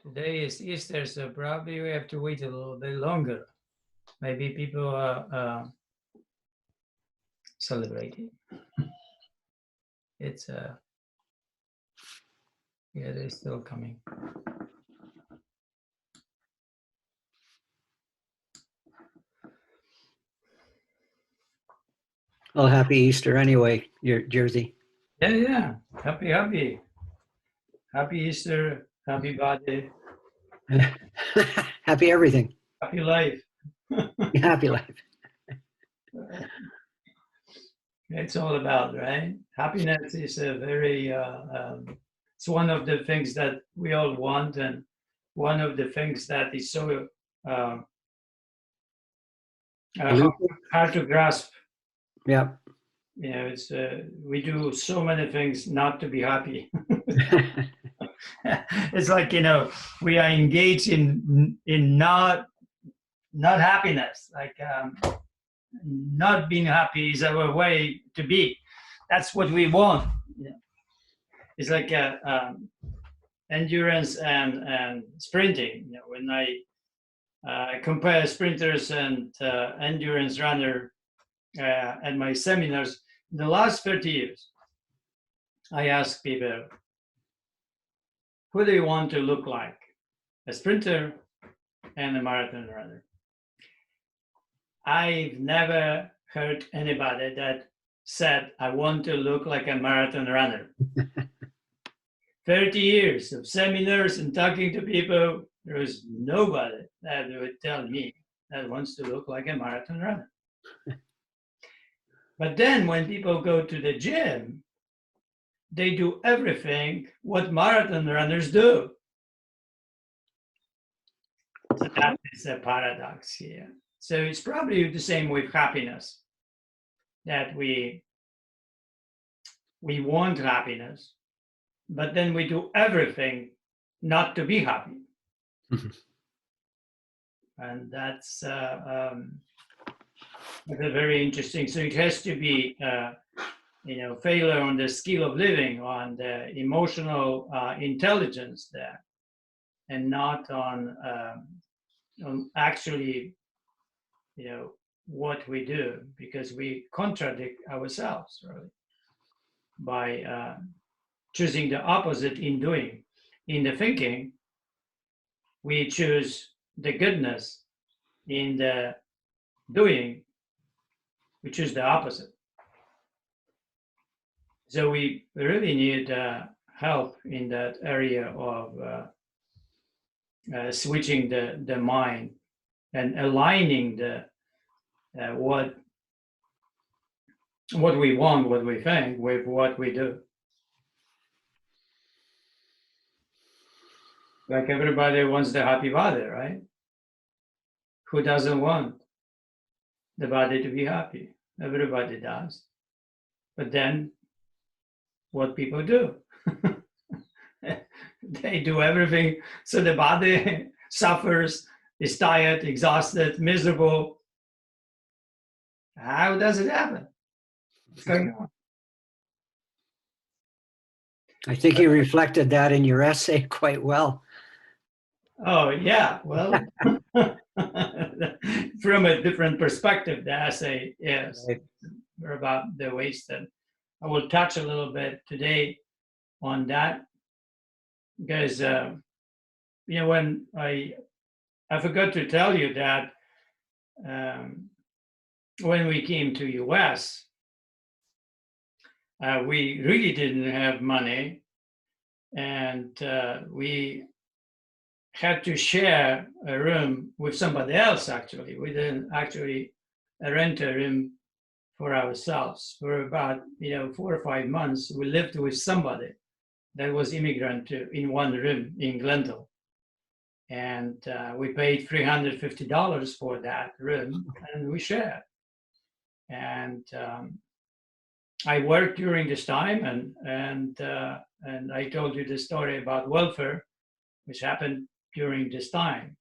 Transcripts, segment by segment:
Today is Easter, so probably we have to wait a little bit longer. Maybe people are celebrating. It's yeah, they're still coming. Well, happy Easter anyway, Jersey. Yeah. Happy Easter. Happy birthday. Happy everything. Happy life. Happy life. It's all about, right? Happiness is a very, it's one of the things that we all want, and one of the things that is so hard to grasp. Yeah. You know, it's we do so many things not to be happy. It's like, you know, we are engaged in not happiness. Like not being happy is our way to be. That's what we want. You know? It's like endurance and sprinting. You know, when I compare sprinters and endurance runner at my seminars, in the last 30 years, I ask people, who do you want to look like? A sprinter and a marathon runner. I've never heard anybody that said, I want to look like a marathon runner. 30 years of seminars and talking to people, there was nobody that would tell me that wants to look like a marathon runner. But then when people go to the gym, they do everything what marathon runners do. So that is a paradox here. So it's probably the same with happiness, that we want happiness, but then we do everything not to be happy. And that's very interesting. So it has to be, failure on the skill of living, on the emotional intelligence there, and not on actually, what we do, because we contradict ourselves really by choosing the opposite in doing. In the thinking, we choose the goodness. In the doing, we choose the opposite. So we really need help in that area of switching the mind and aligning the what we want, what we think, with what we do. Like everybody wants the happy body, right? Who doesn't want the body to be happy? Everybody does. But then what people do? They do everything so the body suffers, is tired, exhausted, miserable. How does it happen? What's going on? I think you reflected that in your essay quite well. Oh, yeah. Well, from a different perspective, the essay is about the ways that I will touch a little bit today on that, because when I forgot to tell you that when we came to US, we really didn't have money, and we had to share a room with somebody else. Actually, we didn't actually rent a room for ourselves. For about 4 or 5 months, we lived with somebody that was immigrant in one room in Glendale, and we paid $350 for that room, and we shared. And I worked during this time, and I told you the story about welfare, which happened during this time.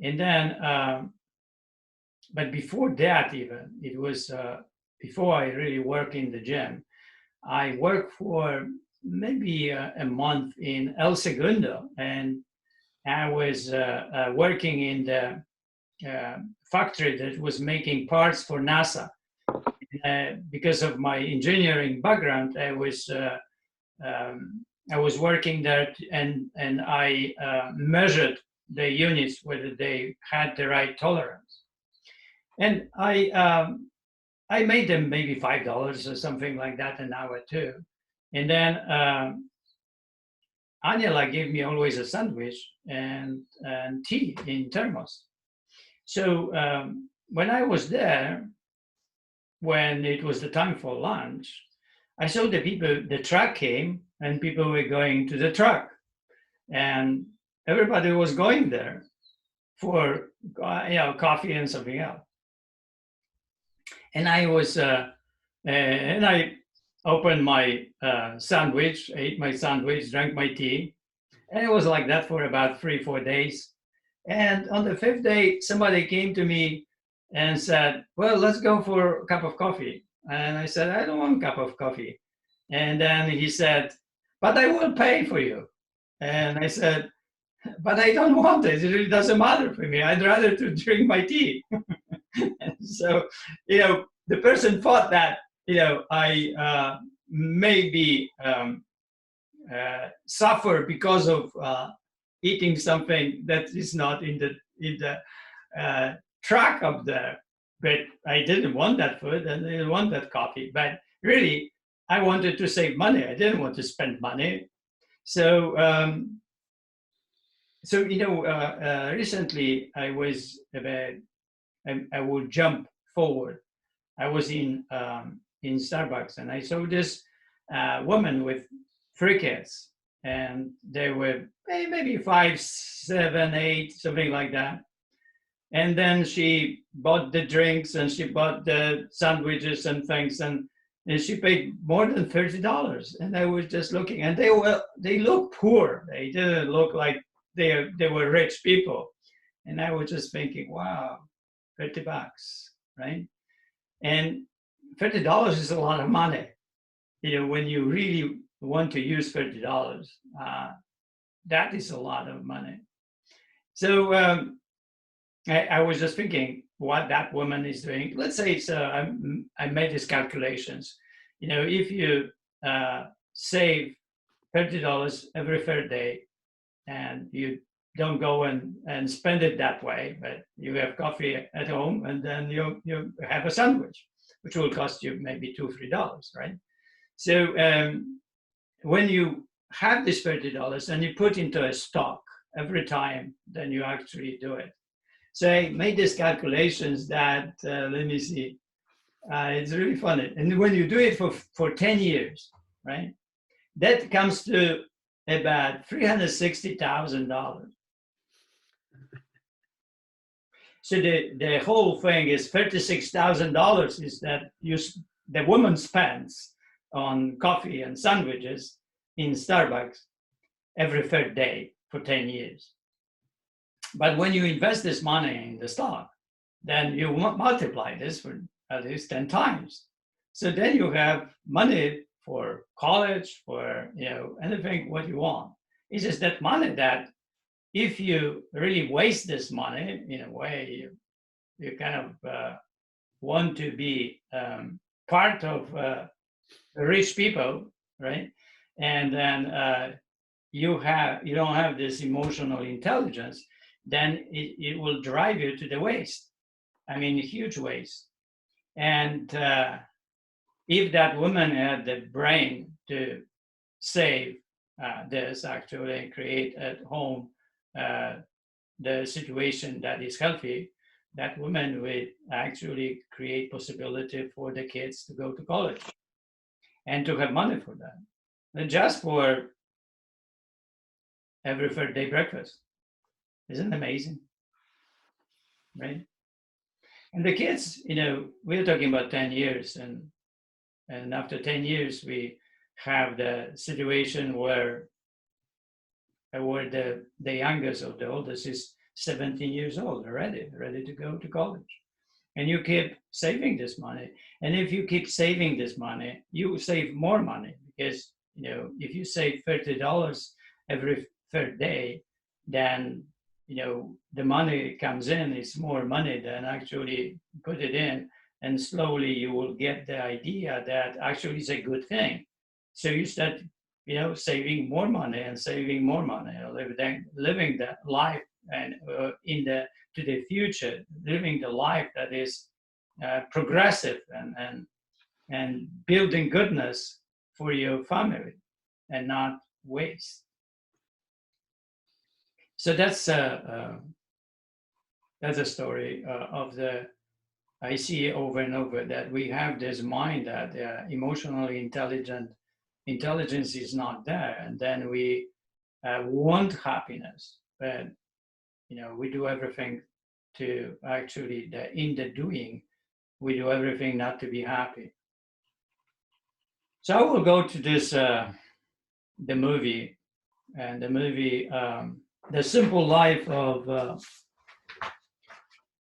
And then, but before that, even it was before I really worked in the gym. I worked for maybe a month in El Segundo, and I was working in the factory that was making parts for NASA. Because of my engineering background, I was working there, and I measured the units whether they had the right tolerance, and I made them maybe $5 or something like that an hour too, and then Angela gave me always a sandwich and tea in thermos. So when I was there, when it was the time for lunch, I saw the truck came and people were going to the truck, and everybody was going there for coffee and something else. And I was and I opened my sandwich, ate my sandwich, drank my tea, and it was like that for about 3-4 days. And on the 5th day, somebody came to me and said, well, let's go for a cup of coffee. And I said, I don't want a cup of coffee. And then he said, but I will pay for you. And I said, but I don't want it. It really doesn't matter for me. I'd rather to drink my tea. So, the person thought that, I maybe suffer because of eating something that is not in the track up there. But I didn't want that food and I didn't want that coffee. But really, I wanted to save money. I didn't want to spend money. So, recently I was I will jump forward. I was in Starbucks and I saw this woman with 3 kids, and they were maybe 5, 7, 8, something like that. And then she bought the drinks and she bought the sandwiches and things, and she paid more than $30. And I was just looking, and they look poor. They didn't look like they were rich people. And I was just thinking, wow, $30, right? And $30 is a lot of money. When you really want to use $30, that is a lot of money. So I was just thinking what that woman is doing. Let's say I made these calculations. If you save $30 every 3rd day, and you don't go and spend it that way, but you have coffee at home, and then you have a sandwich, which will cost you maybe $2-3, right? So when you have this $30 and you put into a stock every time, then you actually do it. So I made these calculations that, let me see, it's really funny. And when you do it for 10 years, right, that comes to about $360,000. So the whole thing is $36,000 is that the woman spends on coffee and sandwiches in Starbucks every 3rd day for 10 years. But when you invest this money in the stock, then you multiply this for at least 10 times. So then you have money for college, for anything what you want. It's just that money that if you really waste this money, in a way, you kind of want to be part of rich people, right? And then you don't have this emotional intelligence, then it will drive you to the waste. I mean, huge waste. And if that woman had the brain to save this, actually create at home the situation that is healthy, that woman would actually create possibility for the kids to go to college and to have money for that, and just for every 3rd day breakfast. Isn't it amazing? Right? And the kids, we're talking about 10 years, and after 10 years, we have the situation where the youngest or the oldest is 17 years old already, ready to go to college. And you keep saving this money. And if you keep saving this money, you save more money because if you save $30 every third day, then the money comes in, it's more money than actually put it in, and slowly you will get the idea that actually it's a good thing. So you start saving more money and saving more money, living that life and to the future, living the life that is progressive and building goodness for your family and not waste. So that's a story I see over and over, that we have this mind that emotionally intelligence is not there, and then we want happiness, but we do everything to actually in the doing, we do everything not to be happy. So I will go to this the movie, and the movie The Simple Life of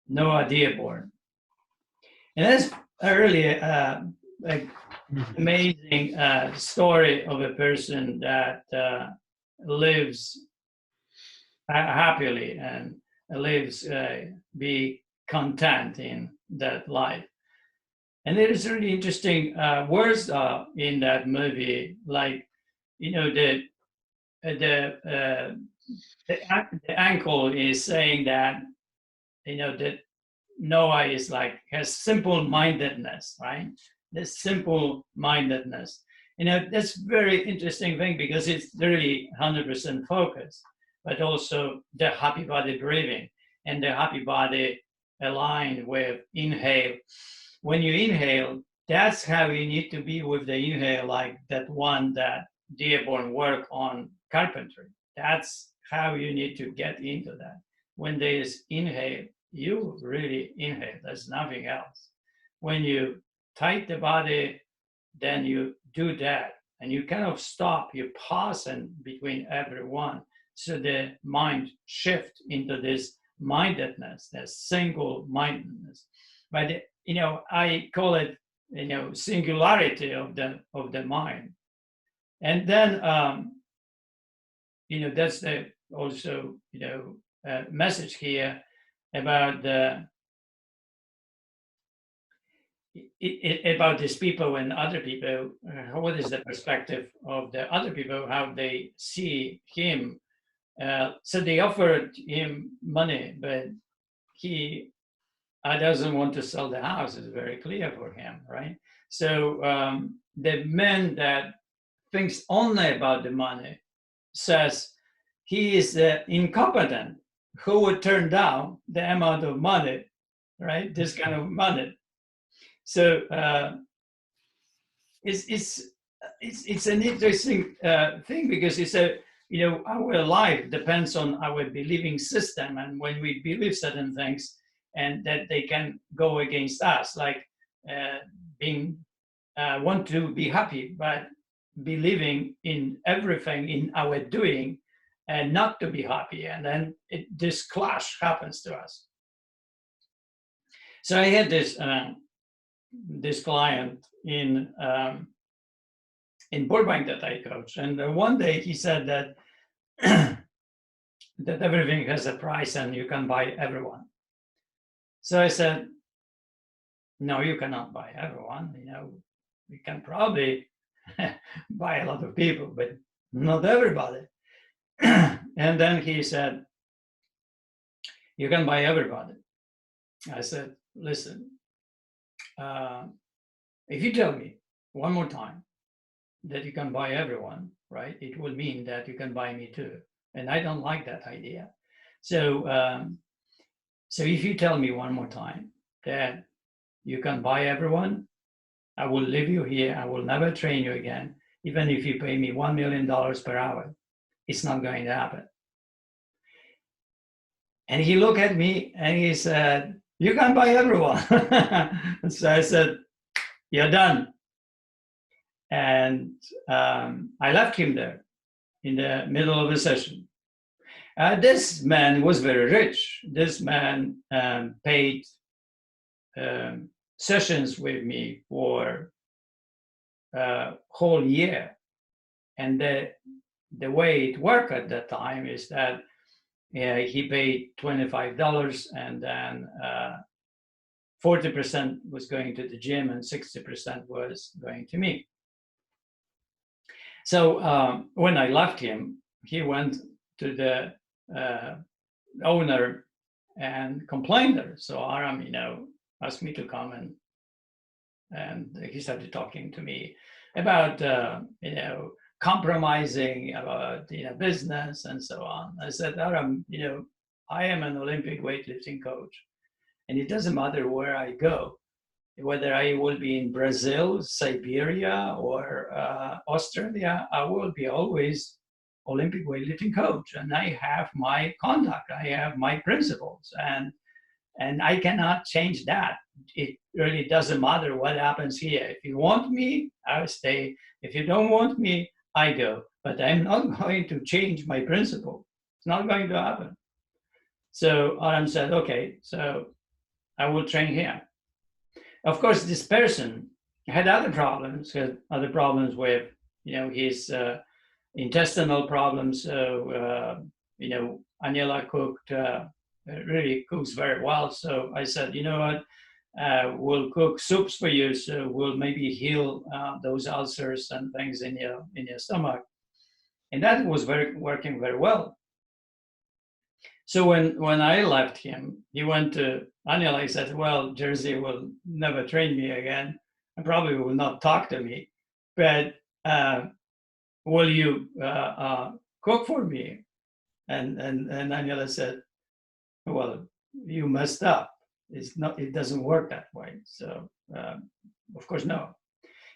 Noah Dearborn. And that's a really amazing story of a person that lives happily and lives be content in that life. And there is really interesting words in that movie, like the uncle is saying that that Noah is has simple-mindedness, right? This simple-mindedness. That's very interesting thing, because it's really 100% focus, but also the happy body breathing and the happy body aligned with inhale. When you inhale, that's how you need to be with the inhale, like that one that Dearborn worked on carpentry. That's how you need to get into that. When there is inhale, you really inhale. There's nothing else. When you tight the body, then you do that, and you kind of stop. You pause in between every one, so the mind shift into this mindedness, this single mindedness. But I call it singularity of the mind. And then that's the also message here about about these people and other people. What is the perspective of the other people, how they see him? So they offered him money, but he doesn't want to sell the house. It's very clear for him, right? So the man that thinks only about the money says he is incompetent, who would turn down the amount of money, right? This kind of money. So it's an interesting thing, because it's our life depends on our believing system, and when we believe certain things, and that they can go against us, like want to be happy, but believing in everything in our doing and not to be happy, and then this clash happens to us. So I had this client in Burbank that I coach, and one day he said that that everything has a price and you can buy everyone. So I said, no, you cannot buy everyone. We can probably buy a lot of people, but not everybody. And then he said, you can buy everybody. I said, listen, if you tell me one more time that you can buy everyone, right, it will mean that you can buy me too. And I don't like that idea. So if you tell me one more time that you can buy everyone, I will leave you here. I will never train you again. Even if you pay me $1 million per hour, it's not going to happen. And he looked at me and he said, you can buy everyone. So I said, you're done. And I left him there in the middle of the session. This man was very rich. This man paid sessions with me for a whole year. And the way it worked at that time is that he paid $25, and then 40% was going to the gym and 60% was going to me. So when I left him, he went to the owner and complained there. So Aram, asked me to come, and he started talking to me about compromising about business and so on. I said, Aram, I am an Olympic weightlifting coach, and it doesn't matter where I go, whether I will be in Brazil, Siberia, or Australia, I will be always Olympic weightlifting coach, and I have my conduct, I have my principles, and I cannot change that. It really doesn't matter what happens here. If you want me, I'll stay. If you don't want me, I go. But I'm not going to change my principle. It's not going to happen. So Aram said, okay, so I will train here. Of course, this person had other problems with, his intestinal problems. So, Aniela really cooks very well. So I said, you know what, we'll cook soups for you. So we'll maybe heal those ulcers and things in your stomach. And that was working very well. So when I left him, he went to Aniela. He said, well, Jerzy will never train me again and probably will not talk to me, but will you cook for me? And Aniela said, well, you messed up. It doesn't work that way. So of course, no.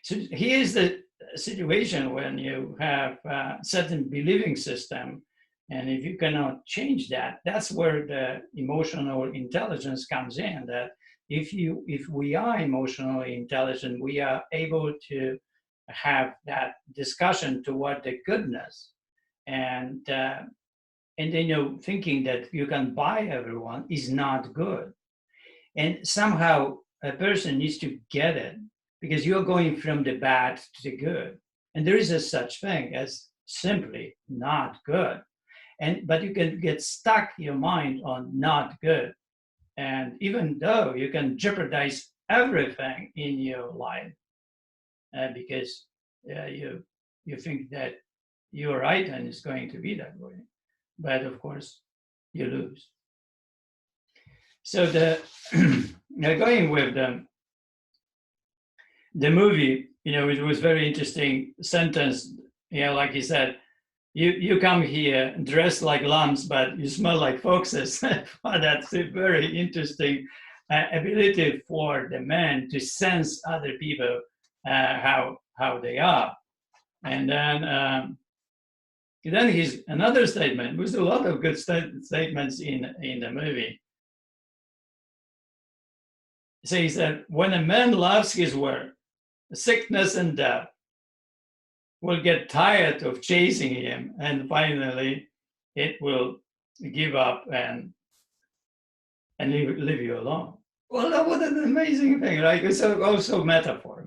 So here's the situation when you have a certain believing system, and if you cannot change that, that's where the emotional intelligence comes in. That if we are emotionally intelligent, we are able to have that discussion toward the goodness, and then thinking that you can buy everyone is not good. And somehow a person needs to get it, because you're going from the bad to the good, and there is a such thing as simply not good. But you can get stuck your mind on not good, and even though you can jeopardize everything in your life because you think that you're right and it's going to be that way, but of course you lose. So going with the movie, it was very interesting sentence. Like he said, you come here dressed like lambs, but you smell like foxes. That's a very interesting ability for the man to sense other people, how they are. And then his another statement was a lot of good statements in the movie. So he said, when a man loves his work, sickness and death will get tired of chasing him, and finally it will give up and leave you alone. Well, what an amazing thing, right? It's also metaphor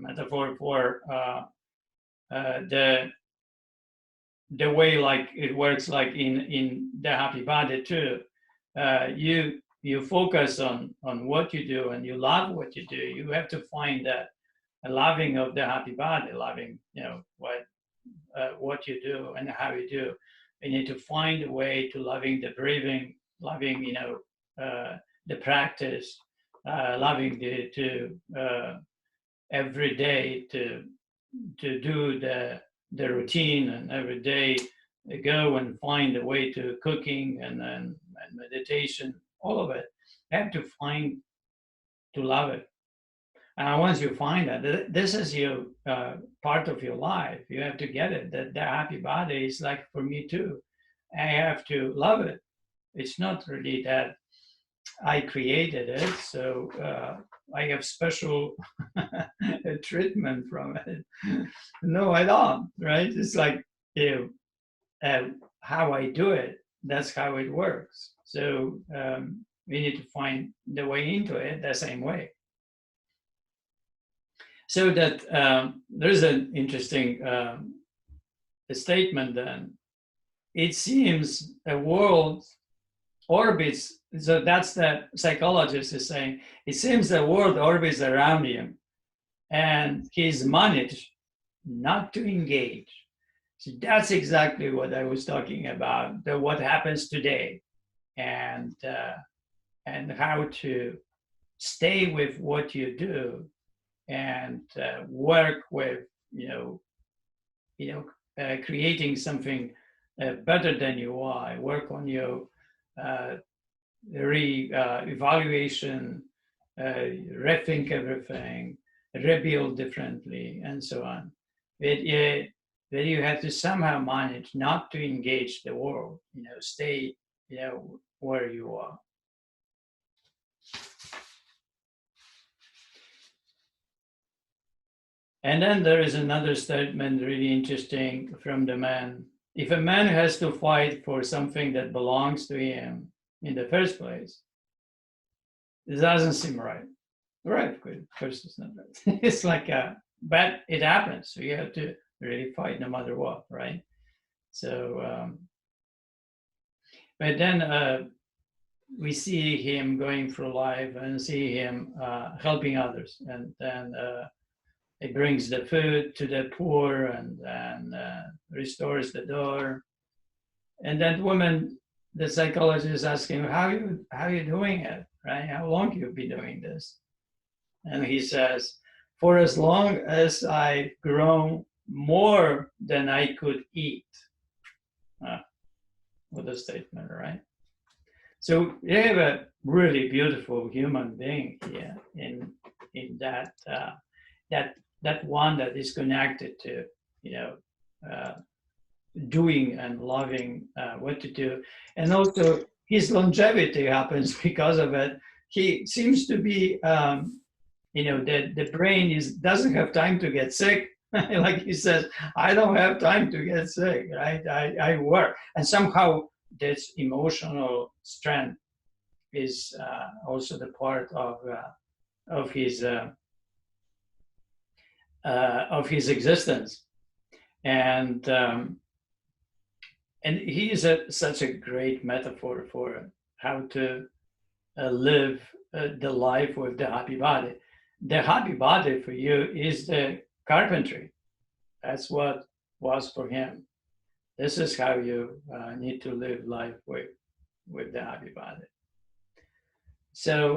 for the way like it works, like in the happy body too. You focus on what you do and you love what you do. You have to find that loving of the happy body, loving what you do and how you do. You need to find a way to loving the breathing, loving the practice, loving to every day to do the routine, and every day go and find a way to cooking and meditation, all of it. You have to find to love it. And once you find that, this is your part of your life. You have to get it, that the happy body is like for me too. I have to love it. It's not really that I created it, so I have special treatment from it. No, I don't, right? It's like how I do it, that's how it works. So we need to find the way into it the same way. So that there's an interesting statement then, it seems a world orbits, so that's the psychologist is saying, it seems the world orbits around him and he's managed not to engage. So that's exactly what I was talking about, what happens today, and how to stay with what you do and work with, creating something better than you are. Work on your evaluation, rethink everything, rebuild differently, and so on. That you have to somehow manage not to engage the world, stay, where you are. And then there is another statement really interesting from the man. If a man has to fight for something that belongs to him in the first place, it doesn't seem right. Right, of course it's not right. It's like but it happens. So you have to really fight no matter what, right? So, but then we see him going through life and see him helping others, and then he brings the food to the poor and restores the door. And that woman, the psychologist, asks him, "How are you doing it? Right? How long you've been doing this?" And he says, "For as long as I've grown more than I could eat." What a statement, right? So you have a really beautiful human being here in that that one that is connected to doing and loving what to do, and also his longevity happens because of it. He seems to be the brain doesn't have time to get sick. Like he says, I don't have time to get sick, right? I work, and somehow this emotional strength is also the part of his existence, and he is such a great metaphor for how to live the life with the happy body. The happy body for you is the carpentry. That's what was for him. This is how you need to live life with the happy body. So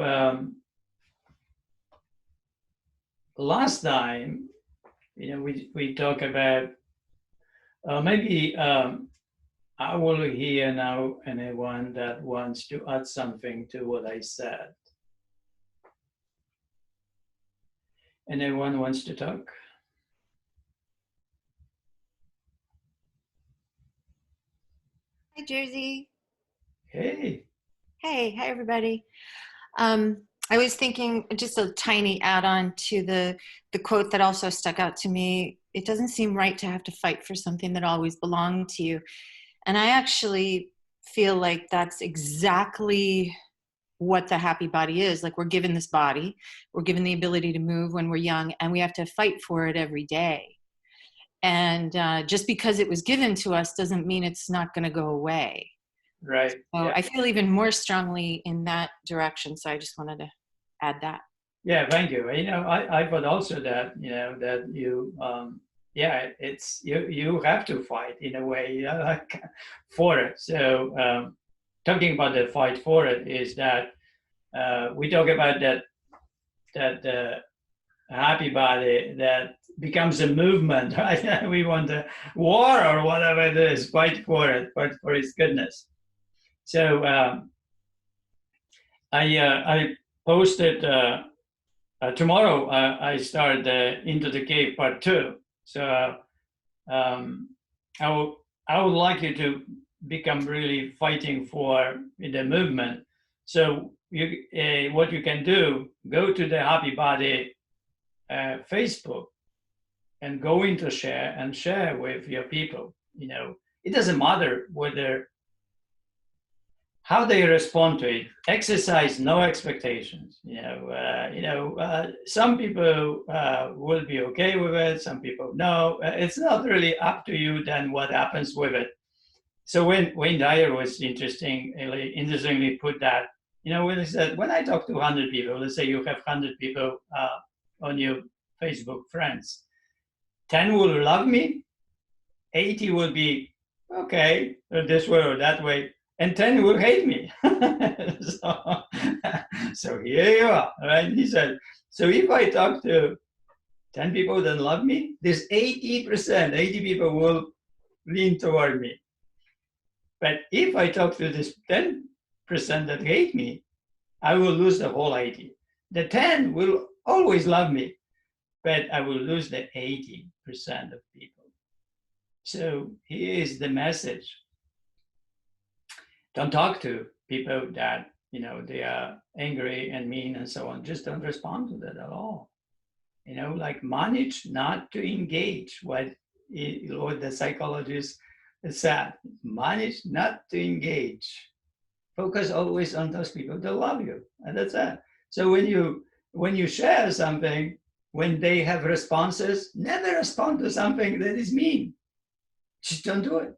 last time, we talk about maybe I will hear now anyone that wants to add something to what I said. Anyone wants to talk? Hi, Jersey. Hey. Hey, hi, everybody. I was thinking just a tiny add-on to the quote that also stuck out to me. It doesn't seem right to have to fight for something that always belonged to you. And I actually feel like that's exactly what the happy body is. Like, we're given this body, we're given the ability to move when we're young, and we have to fight for it every day. And just because it was given to us doesn't mean it's not going to go away. Right. So yeah. I feel even more strongly in that direction. So I just wanted to add that. Yeah, thank you. I thought also that, that you, it's, you have to fight in a way like for it. So talking about the fight for it is that we talk about that happy body that becomes a movement, right? We want a war or whatever it is, fight for it, fight for its goodness. So I posted tomorrow. I start Into the Cave Part 2. So I would like you to become really fighting for the movement. So what you can do, go to the Happy Body Facebook and go into share and share with your people. It doesn't matter whether how they respond to it. Exercise no expectations. Some people will be okay with it. Some people no. It's not really up to you then what happens with it. So Wayne Dyer was interestingly put that, when he said, when I talk to 100 people, let's say you have 100 people on your Facebook friends, 10 will love me, 80 will be okay, or this way or that way, and 10 will hate me. so here you are, right? He said, so if I talk to 10 people that love me, this 80%, 80 people will lean toward me. But if I talk to this 10% that hate me, I will lose the whole 80. The 10 will always love me, but I will lose the 80% of people. So here is the message. Don't talk to people that, they are angry and mean and so on. Just don't respond to that at all. Like manage not to engage what the psychologist said. Manage not to engage. Focus always on those people that love you. And that's it. So when you share something, when they have responses, never respond to something that is mean. Just don't do it.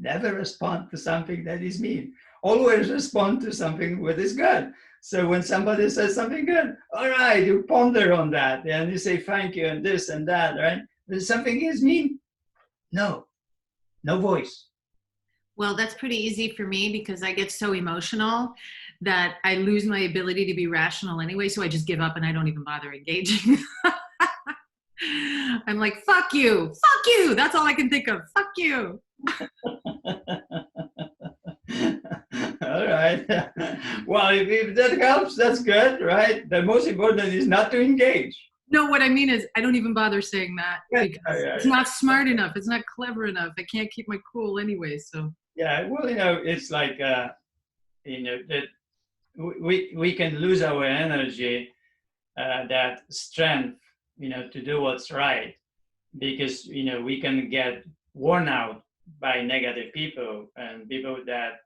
Never respond to something that is mean. Always respond to something that is good. So when somebody says something good, all right, you ponder on that and you say thank you and this and that, right? When something is mean, no voice. Well, that's pretty easy for me because I get so emotional that I lose my ability to be rational anyway. So I just give up and I don't even bother engaging. I'm like, fuck you. That's all I can think of. Fuck you. All right. Well, if that helps, that's good, right? The most important is not to engage. No, what I mean is I don't even bother saying that because it's not smart enough. It's not clever enough. I can't keep my cool anyway. So yeah, well, it's like that we can lose our energy, that strength, to do what's right, because we can get worn out by negative people and people that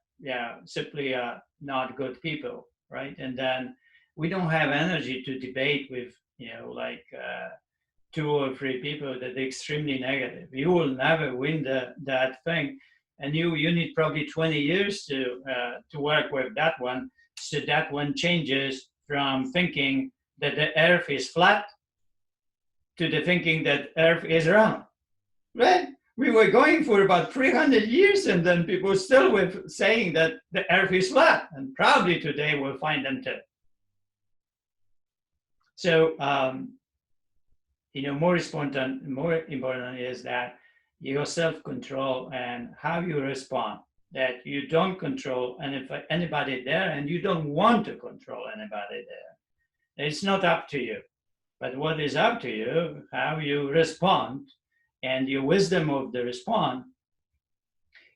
simply are not good people, right? And then we don't have energy to debate with two or three people that are extremely negative. You will never win that thing, and you need probably 20 years to work with that one, so that one changes from thinking that the earth is flat to the thinking that earth is round, right? We were going for about 300 years, and then people still were saying that the earth is flat, and probably today we'll find them too. So, more important is that your self-control and how you respond, that you don't control anybody there, and you don't want to control anybody there. It's not up to you. But what is up to you, how you respond, and your wisdom of the response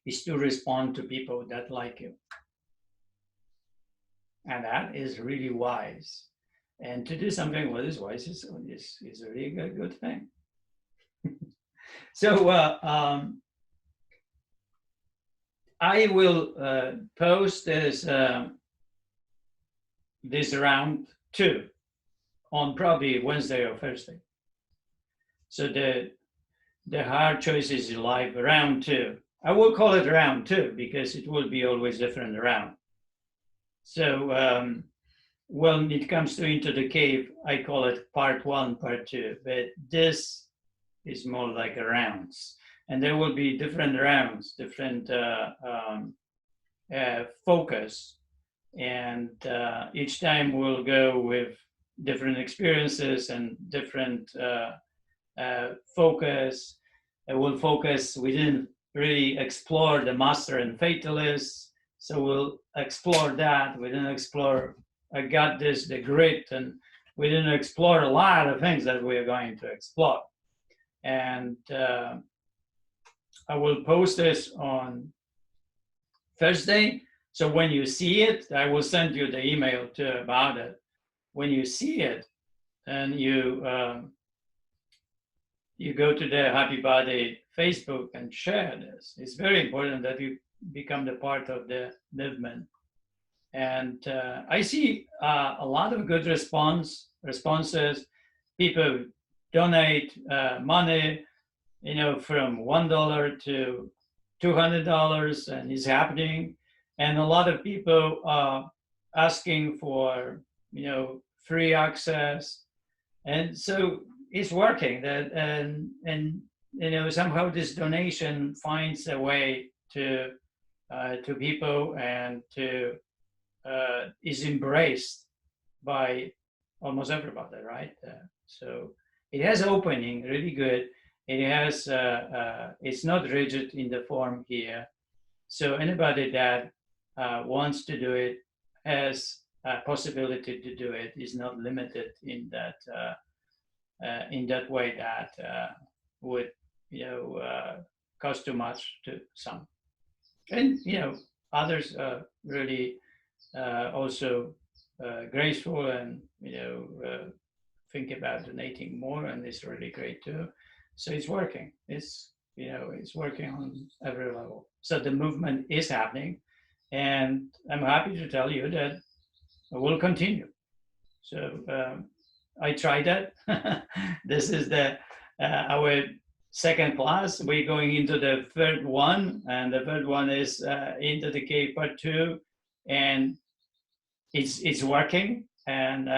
is to respond to people that like you. And that is really wise. And to do something what is wise is a really good thing. So I will post this round 2 on probably Wednesday or Thursday. So the hard choices in life round 2. I will call it round 2 because it will be always different round. So when it comes to Into the Cave, I call it part 1, part 2, but this is more like a rounds. And there will be different rounds, different focus. And each time we'll go with different experiences and different focus. We'll focus, we didn't really explore the master and fatalist, so we'll explore that. We didn't explore I got this, the grit, and we didn't explore a lot of things that we're going to explore. And I will post this on Thursday. So when you see it, I will send you the email too about it. When you see it, and you go to the Happy Body Facebook and share this. It's very important that you become the part of the movement. And I see a lot of good responses. People donate money, from $1 to $200, and it's happening. And a lot of people are asking for, free access, and so it's working. And somehow this donation finds a way to people, and is embraced by almost everybody, right? So it has opening really good. It has it's not rigid in the form here. So anybody that wants to do it has a possibility to do it. Is not limited in that way that would cost too much to some. And others really also graceful, and think about donating more, and it's really great too. So it's working. It's working on every level. So the movement is happening, and I'm happy to tell you that it will continue. So I tried that. This is our second class. We're going into the third one, and the third one is Into the Cave Part 2, and it's working, and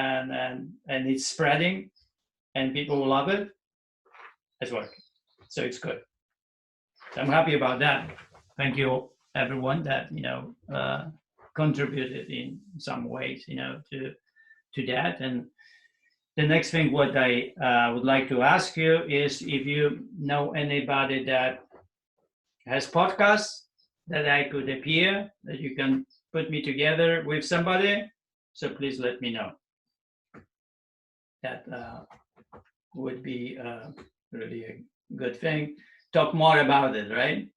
it's spreading, and people love it. It's working, so it's good. So I'm happy about that. Thank you, everyone that contributed in some ways, to that. And the next thing, what I would like to ask you is if you know anybody that has podcasts that I could appear, that you can put me together with somebody. So please let me know. That would be really a good thing. Talk more about it, right?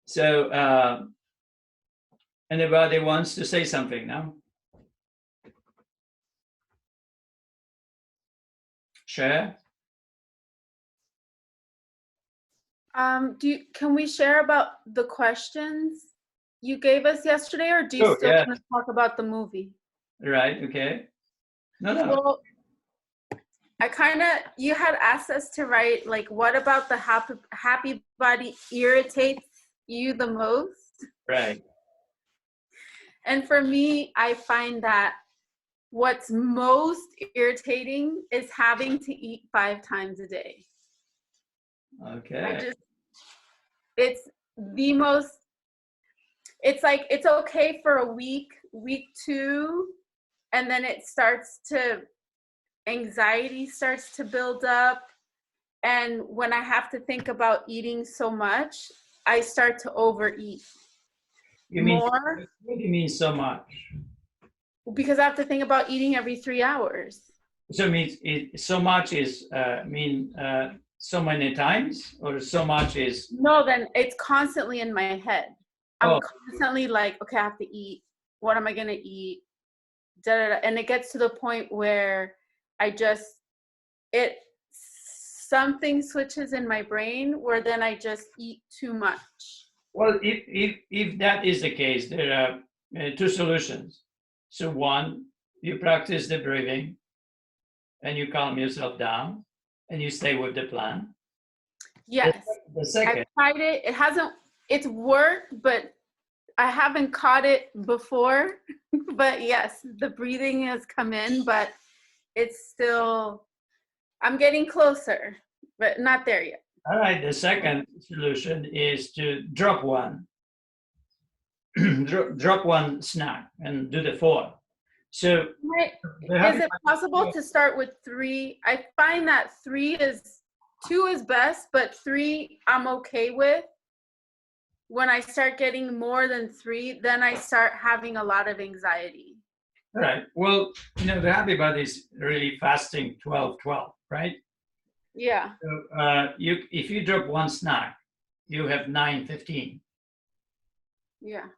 So anybody wants to say something now? Share. Can we share about the questions you gave us yesterday, or do you still want to talk about the movie? Right. Okay. No. Well, you had asked us to write, like, what about the happy body irritates you the most? Right. And for me, I find that what's most irritating is having to eat 5 times a day. Okay. It's the most, it's like, it's okay for a week 2, and then anxiety starts to build up. And when I have to think about eating so much, I start to overeat. More. What do you mean so much? Because I have to think about eating every 3 hours. So it means so much is so many times, or so much is? No, then it's constantly in my head. I'm constantly like, okay, I have to eat. What am I gonna eat? And it gets to the point where something switches in my brain where then I just eat too much. Well, if that is the case, there are 2 solutions. So one, you practice the breathing, and you calm yourself down, and you stay with the plan. Yes. The second, I've tried it. It's worked, but I haven't caught it before. But yes, the breathing has come in, but it's still, I'm getting closer, but not there yet. All right. The second solution is to drop one. Drop one snack and do the 4. So is it possible to start with 3? I find that 2 is best, but 3 I'm okay with. When I start getting more than 3, then I start having a lot of anxiety. All right. Well, the happy body is really fasting 12-12, right? Yeah. So if you drop one snack, you have 9-15. Yeah.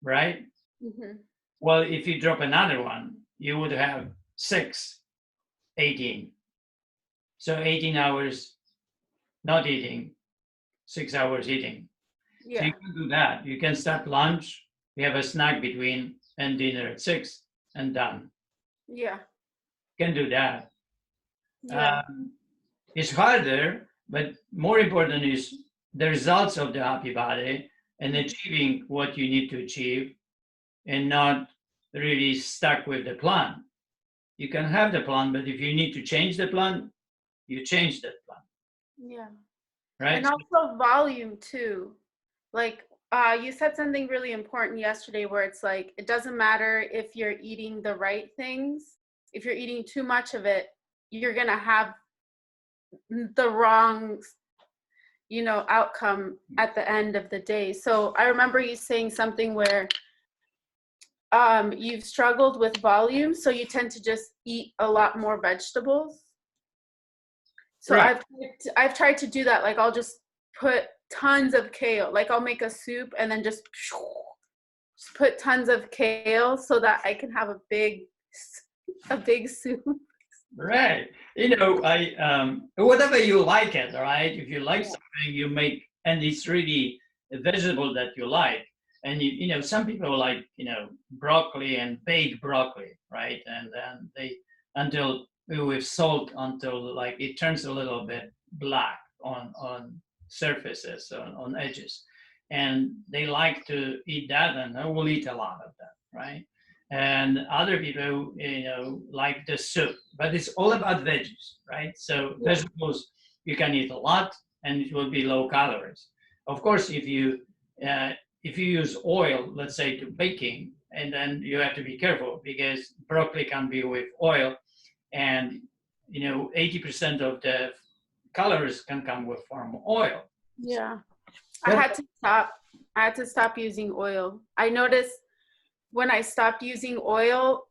Right? Mm-hmm. Well, if you drop another one, you would have 6-18. So 18 hours not eating, 6 hours eating. So you can do that. You can start lunch, you have a snack between and dinner at 6 and done. Yeah. You can do that. Yeah. It's harder, but more important is the results of the happy body and achieving what you need to achieve and not really stuck with the plan. You can have the plan, but if you need to change the plan, you change that plan. Yeah. Right? And also volume too. Like you said something really important yesterday where it's like, it doesn't matter if you're eating the right things. If you're eating too much of it, you're going to have the wrong, outcome at the end of the day. So I remember you saying something where you've struggled with volume, so you tend to just eat a lot more vegetables. So right. I've tried to do that. Like I'll just put tons of kale. Like I'll make a soup and then just put tons of kale so that I can have a big soup. Right. I whatever you like it, right? If you like something, you make, and it's really a vegetable that you like. And some people like, broccoli and baked broccoli, right? And then until with salt until like it turns a little bit black on surfaces, on edges. And they like to eat that, and I will eat a lot of that, right? And other people, like the soup, but it's all about veggies, right? So vegetables, you can eat a lot, and it will be low calories. Of course, if you use oil, let's say to baking, and then you have to be careful because broccoli can be with oil, and 80% of the calories can come from oil. Yeah, I had to stop using oil. I noticed when I stopped using oil,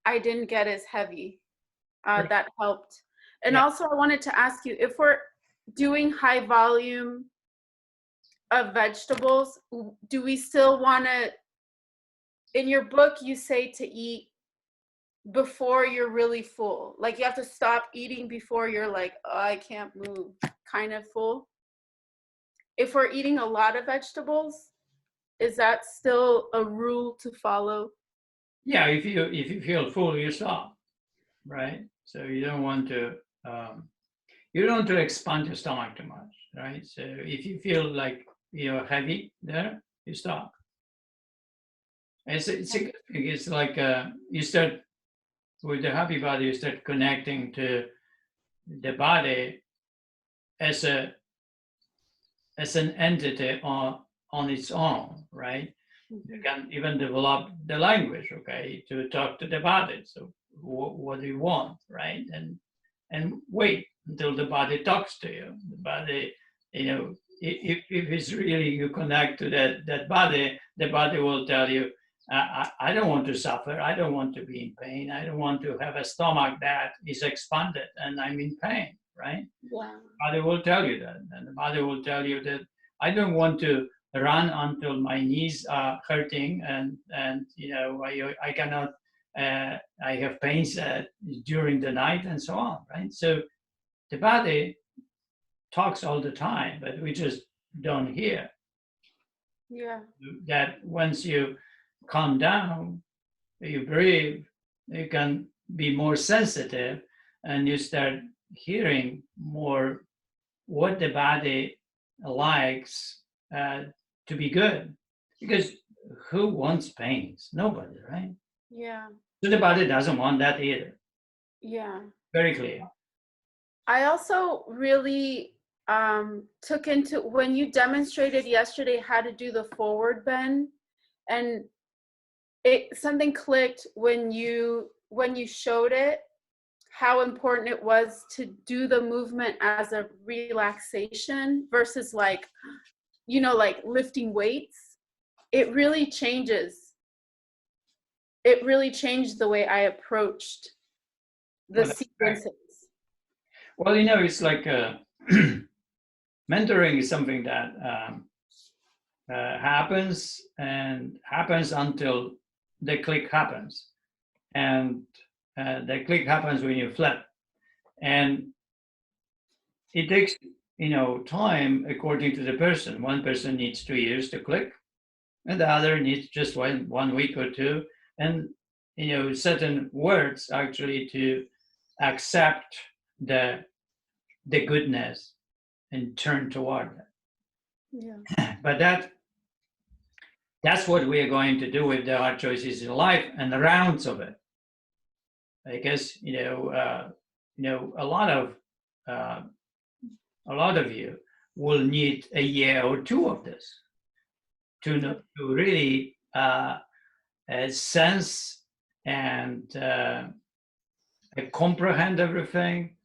I didn't get as heavy. That helped. And also I wanted to ask you, if we're doing high volume of vegetables, do we still want to, in your book, you say to eat before you're really full. Like you have to stop eating before you're like, oh, I can't move, kind of full. If we're eating a lot of vegetables, is that still a rule to follow? Yeah, if you feel full, you stop, right? So you don't want to expand your stomach too much, right? So if you feel like you're heavy there, you stop. It's a good thing. It's like you start with the happy body, you start connecting to the body as an entity on its own, right? You can even develop the language, okay, to talk to the body. So what do you want, right? And wait until the body talks to you. The body, if it's really you connect to that body, the body will tell you, I don't want to suffer. I don't want to be in pain. I don't want to have a stomach that is expanded and I'm in pain, right? Yeah. The body will tell you that. And the body will tell you that I don't want to run until my knees are hurting and I cannot, I have pains during the night and so on, right? So the body talks all the time, but we just don't hear. Yeah. That once you calm down, you breathe, you can be more sensitive and you start hearing more what the body likes to be good. Because who wants pains? Nobody, right? Yeah. So the body doesn't want that either. Yeah. Very clear. I also really took into, when you demonstrated yesterday how to do the forward bend, and something clicked when you showed it, how important it was to do the movement as a relaxation versus like lifting weights. It really changed the way I approached the sequences. Well, it's like mentoring is something that happens until the click happens. And the click happens when you flip. And it takes, time according to the person. One person needs 2 years to click, and the other needs just one week or two, and certain words actually to accept the goodness and turn toward it. Yeah. But that's what we are going to do with the hard choices in life and the rounds of it. I guess a lot of you will need a year or two of this to really sense and comprehend everything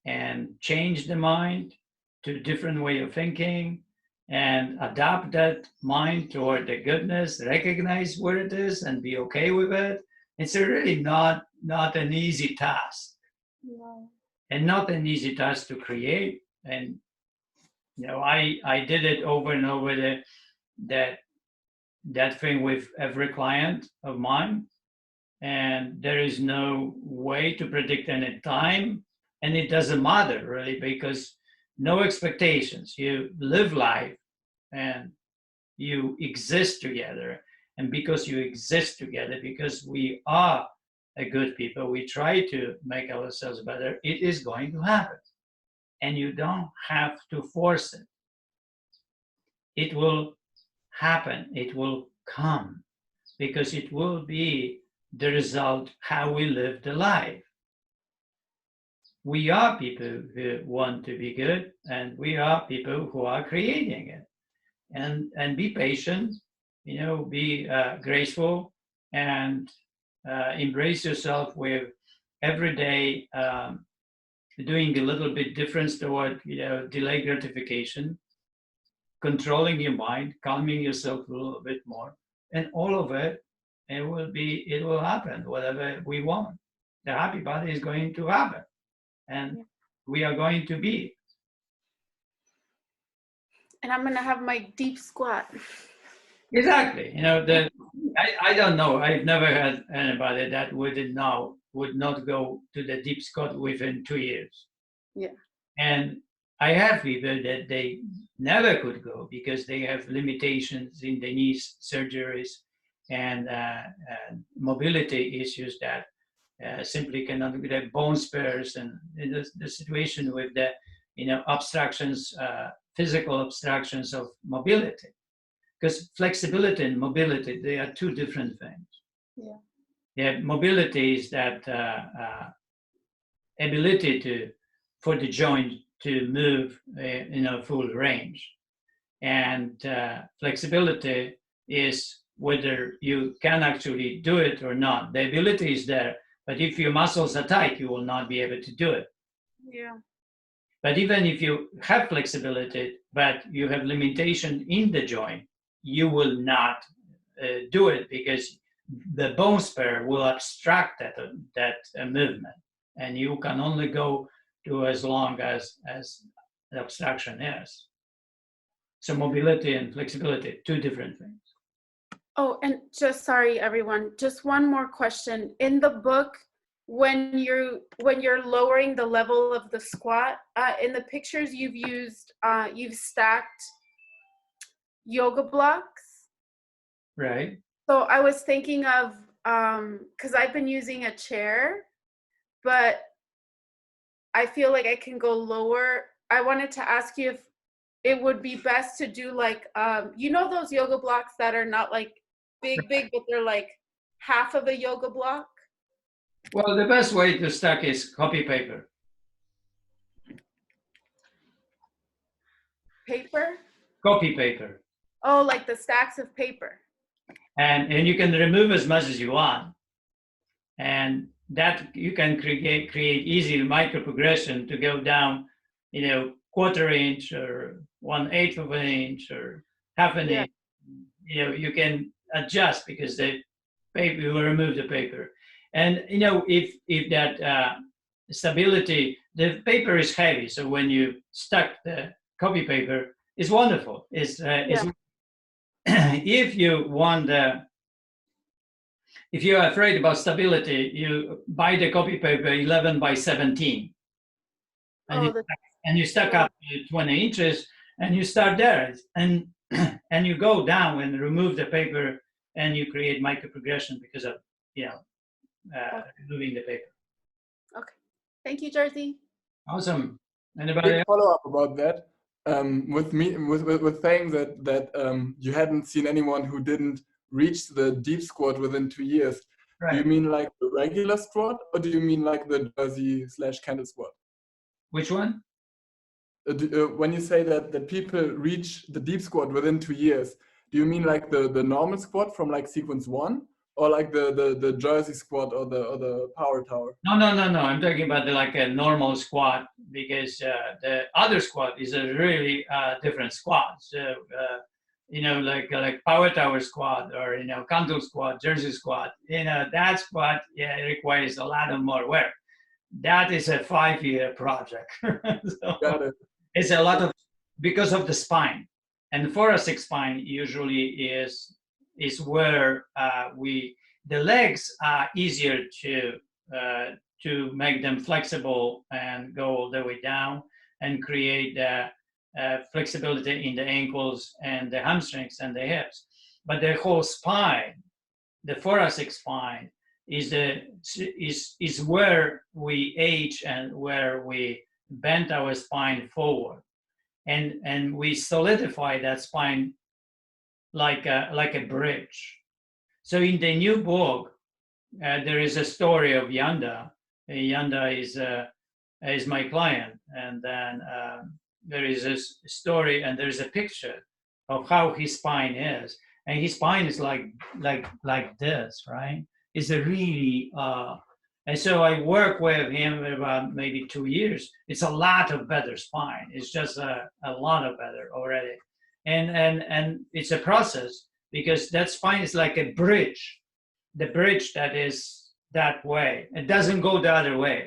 and change the mind to a different way of thinking and adapt that mind toward the goodness, recognize where it is and be okay with it. It's really not an easy task. No. And not an easy task to create. And I did it over and over, that thing with every client of mine, and there is no way to predict any time, and it doesn't matter really, because no expectations. You live life and you exist together, and because you exist together, because we are a good people, we try to make ourselves better, it is going to happen. And you don't have to force it. It will happen, it will come, because it will be the result how we live the life. We are people who want to be good, and we are people who are creating it. And be patient, be graceful, and embrace yourself with every day doing a little bit difference toward delay gratification, controlling your mind, calming yourself a little bit more, and all of it, it will happen, whatever we want. The happy body is going to happen, and we are going to be. And I'm gonna have my deep squat. Exactly. I don't know. I've never had anybody that would not go to the deep squat within 2 years. Yeah. And I have people that they never could go because they have limitations in the knees, surgeries, and mobility issues that simply cannot get their bone spares, and the situation with the obstructions, physical obstructions of mobility. Because flexibility and mobility, they are two different things. Yeah. Yeah, mobility is that ability for the joint to move in a full range. And flexibility is whether you can actually do it or not. The ability is there, but if your muscles are tight, you will not be able to do it. Yeah. But even if you have flexibility, but you have limitation in the joint, you will not do it because the bone spur will obstruct that movement, and you can only go to as long as the obstruction is. So mobility and flexibility, two different things. Oh, and just sorry, everyone. Just one more question. In the book, when you're lowering the level of the squat, in the pictures you've stacked yoga blocks. Right. So I was thinking of, because I've been using a chair, but I feel like I can go lower. I wanted to ask you if it would be best to do like, those yoga blocks that are not like big, but they're like half of a yoga block? Well, the best way to stack is copy paper. Paper? Copy paper. Oh, like the stacks of paper. And you can remove as much as you want. And that you can create easy micro progression to go down, quarter inch or 1/8 of an inch or half an inch. You can adjust because the paper, you will remove the paper. And if that stability, the paper is heavy, so when you stuck the copy paper, it's wonderful. It's if you are afraid about stability, you buy the copy paper 11 by 17, and and you stack up to 20 inches, and you start there, and and you go down and remove the paper, and you create micro progression because of removing the paper. Okay. Thank you, Jersey. Awesome. Anybody Quick else? follow-up about that. With saying that you hadn't seen anyone who didn't reach the deep squat within 2 years. Do you Right. mean like the regular squat, or do you mean like the Jersey/candle squat? Which one? When you say that people reach the deep squat within 2 years, do you mean like the normal squat from like sequence 1, or like the Jersey squat or the power tower? No. I'm talking about like a normal squat, because the other squat is a really different squat. So like power tower squat, or candle squat, Jersey squat. That squat, it requires a lot of more work. That is a 5-year project. So Got it. it's a lot of, because of the spine, and the thoracic spine usually is where the legs are easier to make them flexible and go all the way down and create flexibility in the ankles and the hamstrings and the hips. But the whole spine, the thoracic spine, is where we age and where we bend our spine forward, and we solidify that spine like a bridge. So in the new book, there is a story of Yanda. Yanda is my client, and then there is a story, and there's a picture of how his spine is, and his spine is like this, right? It's a really and so I work with him about maybe 2 years. It's a lot of better spine. It's just a lot of better already, and it's a process, because that spine is like a bridge. The bridge that is that way. It doesn't go the other way,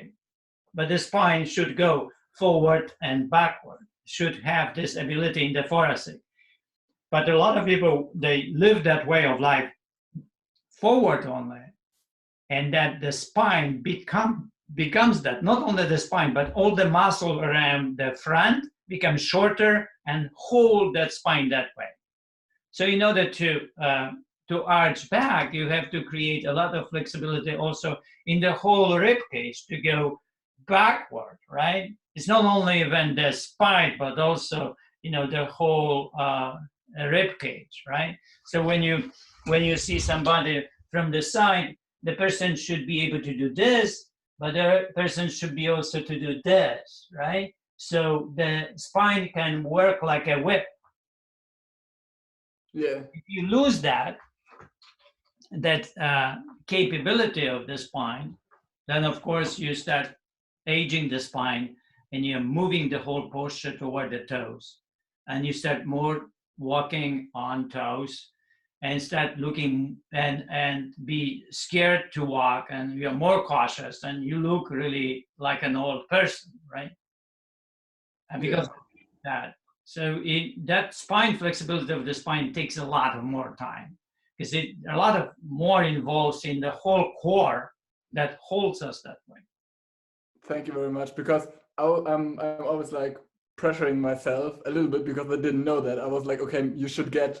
but the spine should go forward and backward. Should have this ability in the thoracic. But a lot of people, they live that way of life forward only, and that the spine becomes that. Not only the spine, but all the muscle around the front becomes shorter and hold that spine that way. So in order to arch back, you have to create a lot of flexibility also in the whole rib cage to go backward, right? It's not only even the spine, but also the whole rib cage, right? So when you see somebody from the side, the person should be able to do this, but the person should be also to do this, right? So the spine can work like a whip. Yeah. If you lose that capability of the spine, then of course you start aging the spine, and you're moving the whole posture toward the toes, and you start more walking on toes, and start looking and be scared to walk, and you're more cautious, and you look really like an old person, right? And because of that. So that spine flexibility of the spine takes a lot of more time, because a lot of more involves in the whole core that holds us that way. Thank you very much, because I'm always like pressuring myself a little bit, because I didn't know that. I was like, okay, you should get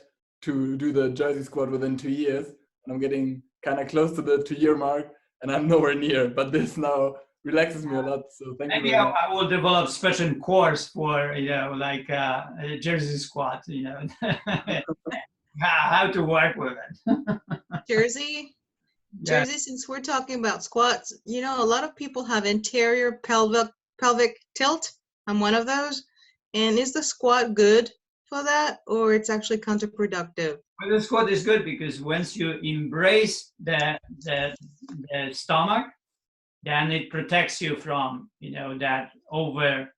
to do the Jersey squat within 2 years, and I'm getting kind of close to the 2-year mark, and I'm nowhere near. But this now relaxes me a lot. So thank you Maybe very much. I will develop special course for like a Jersey squat, how to work with it. Jersey, Yeah. since we're talking about squats, a lot of people have anterior pelvic tilt. I'm one of those. And is the squat good for that, or it's actually counterproductive? Well, the squat is good, because once you embrace the stomach, then it protects you from that over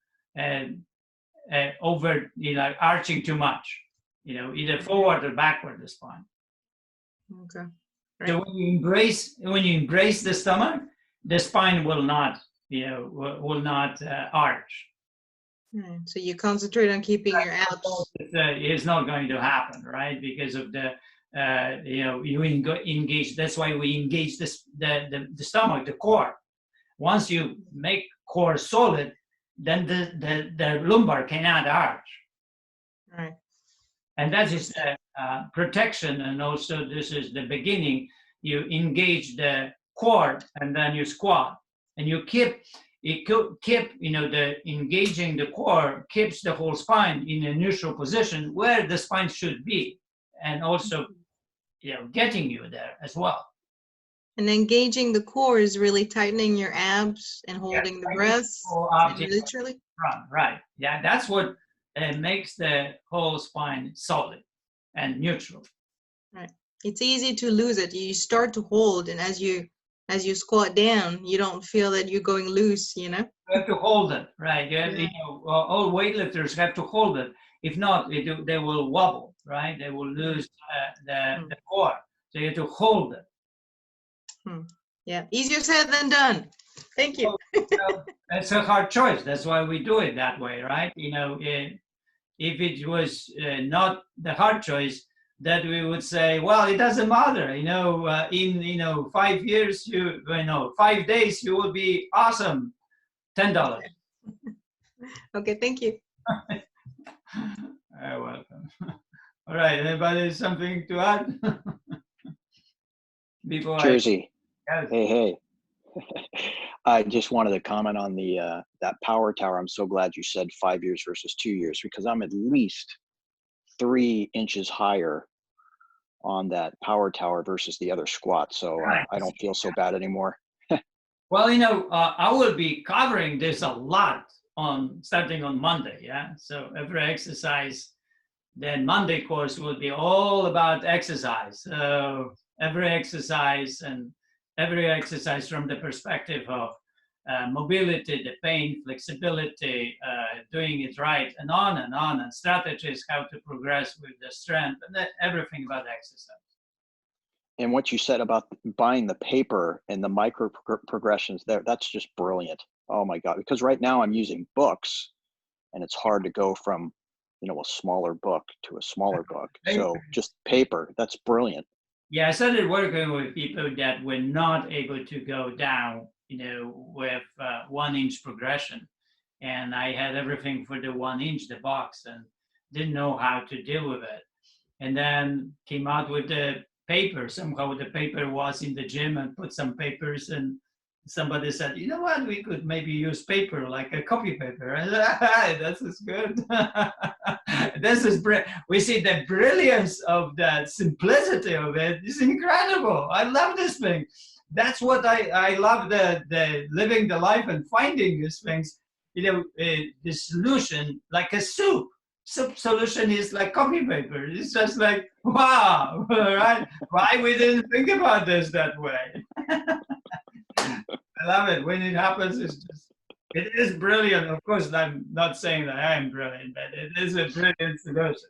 arching too much, either forward or backward the spine. Okay. So when you embrace the stomach, the spine will not arch. So you concentrate on keeping your abs. It's not going to happen, right? Because of the you engage. That's why we engage the stomach, the core. Once you make core solid, then the lumbar cannot arch. Right. And that is the protection, and also this is the beginning. You engage the core, and then you squat, and you keep the engaging the core keeps the whole spine in a neutral position where the spine should be, and also getting you there as well. And engaging the core is really tightening your abs and holding the breath. Literally. Right. Yeah, that's what makes the whole spine solid and neutral. Right. It's easy to lose it. You start to hold, and as you squat down, you don't feel that you're going loose. You have to hold it, right? All weightlifters have to hold it. If not, they will wobble, right? They will lose the core. So you have to hold it. Yeah, easier said than done. Thank you. It's a hard choice. That's why we do it that way, right? If it was not the hard choice, that we would say, well, it doesn't matter. In 5 years, 5 days, you will be awesome. $10. Okay, thank you. You're welcome. All right, anybody something to add? Before Jersey. Yes. Hey. I just wanted to comment on the that power tower. I'm so glad you said 5 years versus 2 years, because I'm at least 3 inches higher on that power tower versus the other squat. So I don't feel so bad anymore. Well, I will be covering this a lot starting on Monday. Yeah. So every exercise, then Monday course will be all about exercise. So every exercise from the perspective of mobility, the pain, flexibility, doing it right, and on, and strategies, how to progress with the strength, and everything about exercise. And what you said about buying the paper and the micro progressions there, that's just brilliant. Oh my God, because right now I'm using books, and it's hard to go from, a smaller book to a smaller book. So just paper, that's brilliant. Yeah, I started working with people that were not able to go down, with 1 inch progression. And I had everything for the 1 inch, the box, and didn't know how to deal with it. And then came out with the paper. Somehow the paper was in the gym, and put some papers, and somebody said, you know what, we could maybe use paper, like a copy paper. And this is good. We see the brilliance of the simplicity of it. It's incredible. I love this thing. That's what I love, the living the life and finding these things. The solution, like a soup solution, is like copy paper. It's just like, wow, right? Why we didn't think about this that way? I love it. When it happens, it is brilliant. Of course, I'm not saying that I am brilliant, but it is a brilliant solution.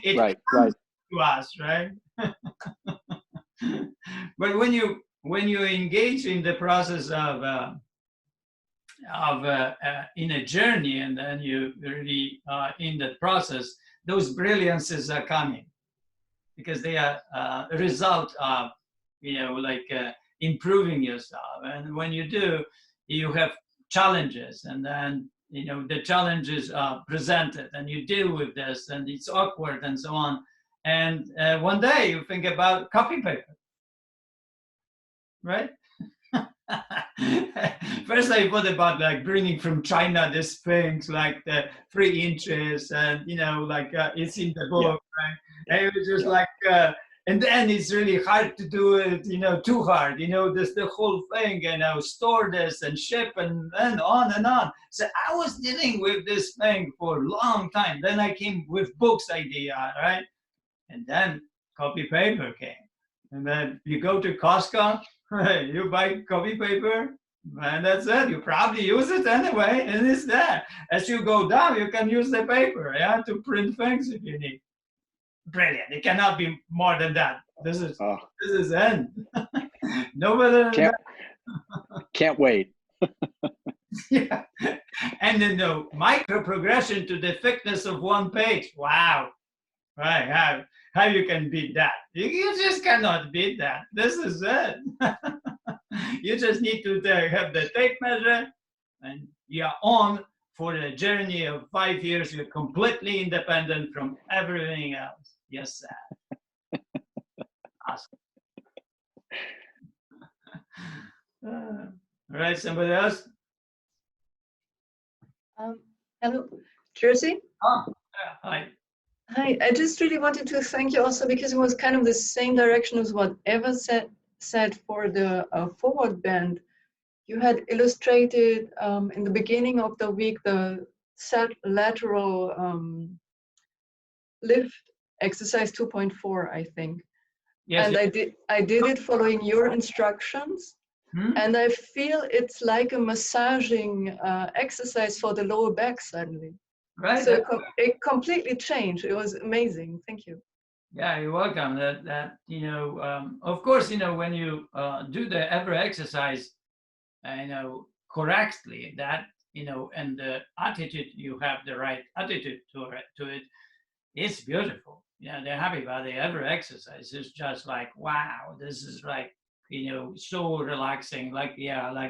It right to us, right? But when you engage in the process of in a journey, and then you really in that process, those brilliances are coming, because they are a result of improving yourself. And when you do, you have challenges, and then the challenges are presented, and you deal with this, and it's awkward and so on. And one day you think about copy paper, right? First I thought about like bringing from China these things like the 3 inches, and it's in the book, right? And it was just like and then it's really hard to do it, too hard, this the whole thing, store this and ship and on and on. So I was dealing with this thing for a long time. Then I came with books idea, right? And then copy paper came. And then you go to Costco, you buy copy paper, and that's it. You probably use it anyway, and it's there. As you go down, you can use the paper, to print things if you need. Brilliant. It cannot be more than that. This is end. No better than that. Can't wait. Yeah. And then the micro progression to the thickness of 1 page. Wow. Right. How you can beat that? You just cannot beat that. This is it. You just need to have the tape measure, and you are on for a journey of 5 years. You're completely independent from everything else. Yes, sir. Awesome. All right, somebody else? Hello, Jersey. Oh, hi. Hi, I just really wanted to thank you also because it was kind of the same direction as what Eva said for the forward bend. You had illustrated in the beginning of the week the lateral lift exercise 2.4, I think. Yes. And I did it following your instructions. And I feel it's like a massaging exercise for the lower back suddenly. Right. So it completely changed. It was amazing. Thank you. Yeah, you're welcome. Of course, when you do the every exercise, correctly, that, and the attitude, you have the right attitude to it, it's beautiful. Yeah, the happy body every exercise is just like, wow, this is like, so relaxing, like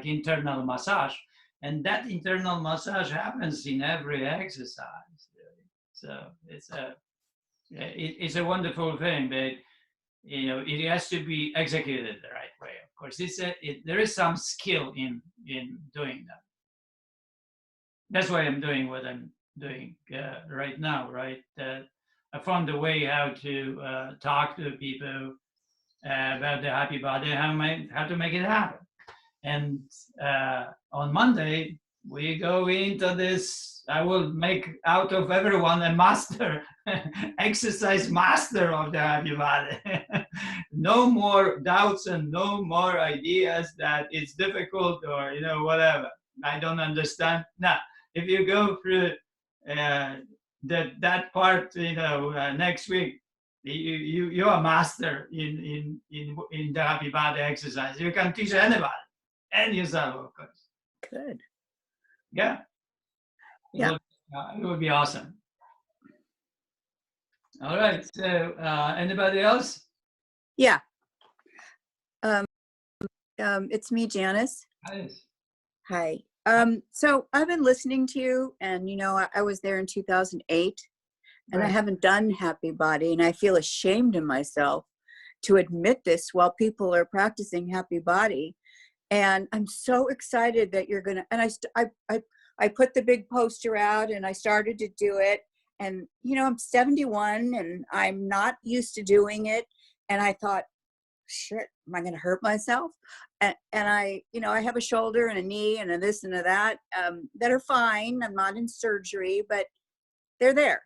internal massage. And that internal massage happens in every exercise. So it's a wonderful thing, but it has to be executed the right way. Of course, there is some skill in doing that. That's why I'm doing what I'm doing right now. Right, I found a way how to talk to people about the happy body, how to make it happen. And on Monday we go into this. I will make out of everyone a master, exercise master of the happy body. No more doubts and no more ideas that it's difficult or whatever. I don't understand. Now, if you go through that part, next week, you're a master in the happy body exercise. You can teach anybody and yourself, of course. Good. Yeah. Yeah. It would be awesome. All right. So, anybody else? Yeah. It's me, Janice. Hi. Hi. So I've been listening to you, and I was there in 2008, and I haven't done Happy Body, and I feel ashamed of myself to admit this while people are practicing Happy Body. And I'm so excited that you're gonna. And I put the big poster out, and I started to do it. And I'm 71, and I'm not used to doing it. And I thought, shit, am I going to hurt myself? And I have a shoulder and a knee and a this and a that that are fine. I'm not in surgery, but they're there.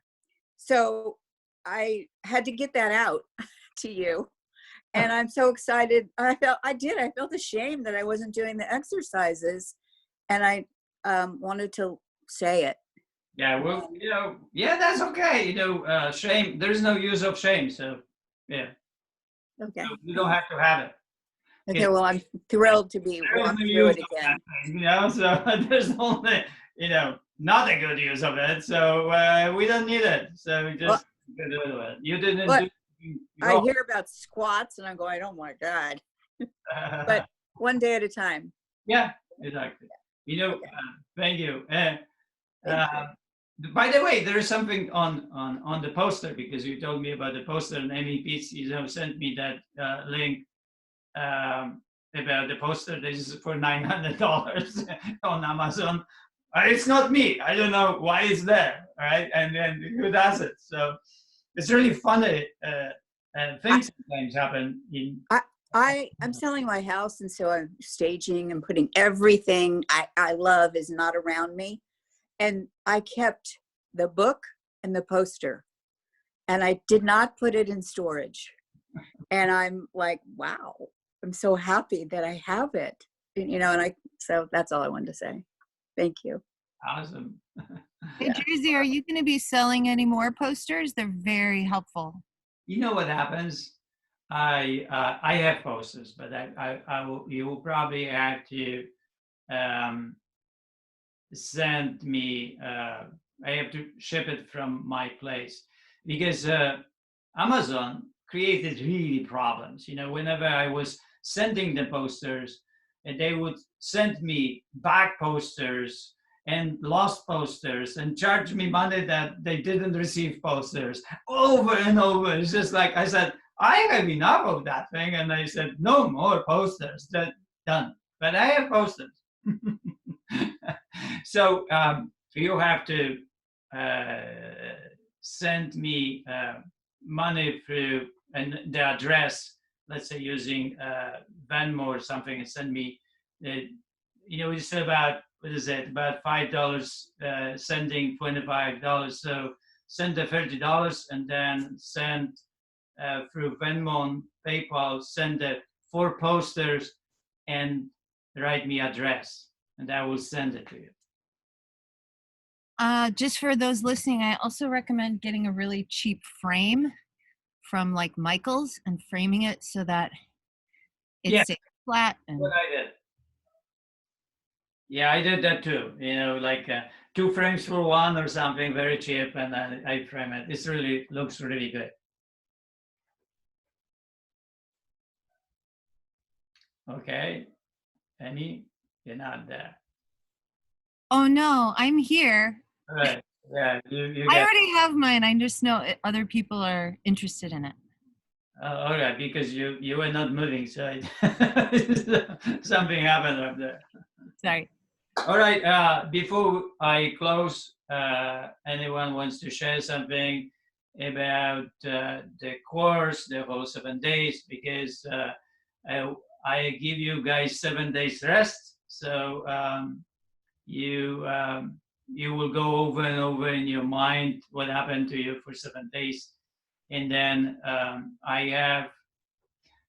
So I had to get that out to you. And I'm so excited. I felt ashamed that I wasn't doing the exercises, and I wanted to say it. Yeah, well, that's okay. Shame, there's no use of shame. So, yeah. Okay. So you don't have to have it. Okay, well, I'm thrilled to be walking through it again. So there's only, not a good use of it. So we don't need it. So we just do it. You didn't do I hear about squats and I'm going, oh my God. But one day at a time. Yeah, exactly. Thank you. By the way, there is something on the poster, because you told me about the poster, and Amy Pitts, sent me that link about the poster. This is for $900 on Amazon. It's not me. I don't know why it's there, right? And then who does it? So it's really funny. Things sometimes happen in. I'm selling my house, and so I'm staging and putting everything I love is not around me. And I kept the book and the poster, and I did not put it in storage. And I'm like, wow, I'm so happy that I have it, so that's all I wanted to say. Thank you. Awesome. Hey, Jersey, are you going to be selling any more posters? They're very helpful. You know what happens? I have posters, but you will probably have to send me. I have to ship it from my place, because Amazon created really problems. Whenever I was sending the posters, and they would send me back posters, and lost posters and charged me money that they didn't receive posters over and over. It's just like, I said, I have enough of that thing. And I said, no more posters, that done. But I have posters. So you have to send me money through and the address, let's say using Venmo or something, and send me, it's about, what is it, about $5 sending $25. So send the $30 and then send through Venmo and PayPal, send the 4 posters and write me address, and I will send it to you. Just for those listening, I also recommend getting a really cheap frame from like Michael's and framing it so that it's flat. And What I did. Yeah, I did that too. Like 2 frames for one or something, very cheap, and I frame it. It really looks really good. Okay, Penny, you're not there. oh no, I'm here. All right. Yeah, you I got. already have mine. I just know other people are interested in it. All right, because you were not moving, so something happened up there. Sorry. All right. Before I close, anyone wants to share something about the course, the whole 7 days? Because I give you guys 7 days rest, so you will go over and over in your mind what happened to you for 7 days, and then I have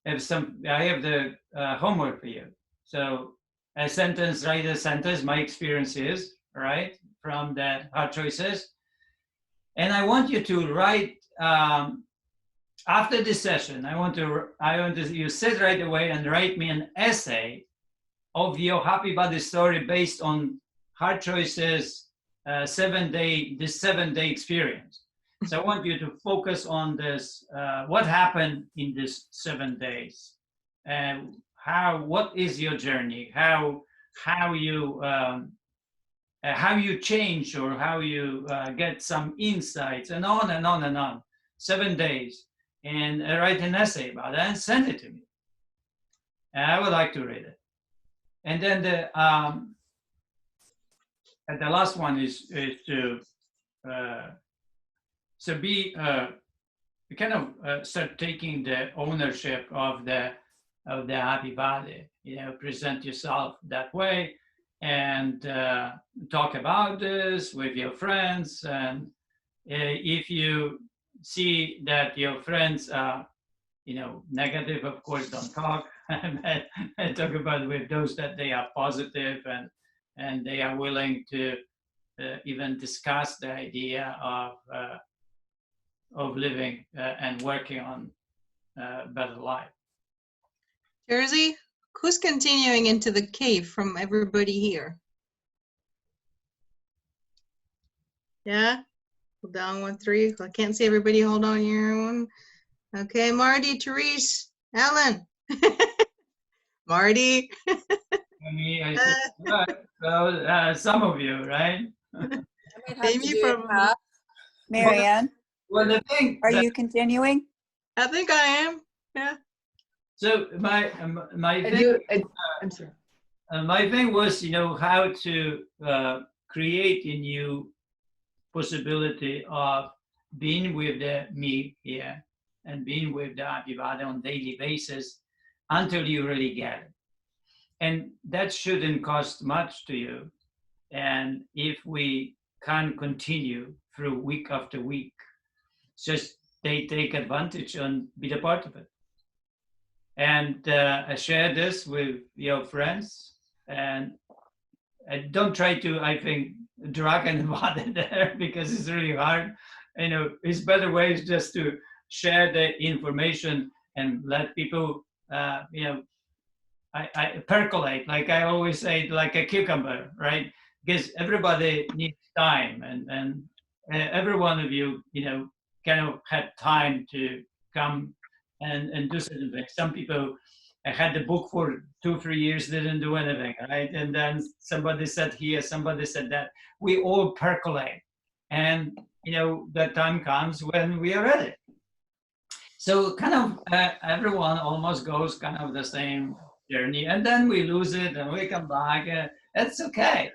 the homework for you. So write a sentence, my experiences, right, from the hard choices, and I want you to write. After this session, I want you sit right away and write me an essay of your happy body story based on hard choices, 7 day experience. So I want you to focus on this, what happened in this 7 days, and what is your journey, how you change, or how you get some insights, and on and on and on. 7 days. And write an essay about it and send it to me. And I would like to read it. And then the last one is to start taking the ownership of the happy body. Present yourself that way, and talk about this with your friends. And if you see that your friends are, negative, of course, don't talk. And talk about it with those that they are positive, and they are willing to even discuss the idea of living and working on a better life. Jersey, who's continuing into the cave from everybody here? Yeah? Hold down 1, 3. I can't see everybody. Hold on here. 1. Okay, Marty, Therese, Alan. Marty. Me, I said, well, some of you, right? Amy from Marianne, Well, the thing. are you continuing? I think I am. Yeah. So my thing. I'm sorry. My thing was, how to create a new possibility of being with me here and being with the happy body on a daily basis until you really get it. And that shouldn't cost much to you. And if we can continue through week after week, just they take advantage and be a part of it. And share this with your friends, and don't try to, I think, drag anybody there, because it's really hard. It's better ways just to share the information and let people, I percolate, like I always say, like a cucumber, right? Because everybody needs time, and every one of you, kind of had time to come and do certain things. Some people I had the book for 2-3 years, didn't do anything, right? And then somebody said here, somebody said that. We all percolate, and the time comes when we are ready. So kind of everyone almost goes kind of the same journey, and then we lose it and we come back. That's okay.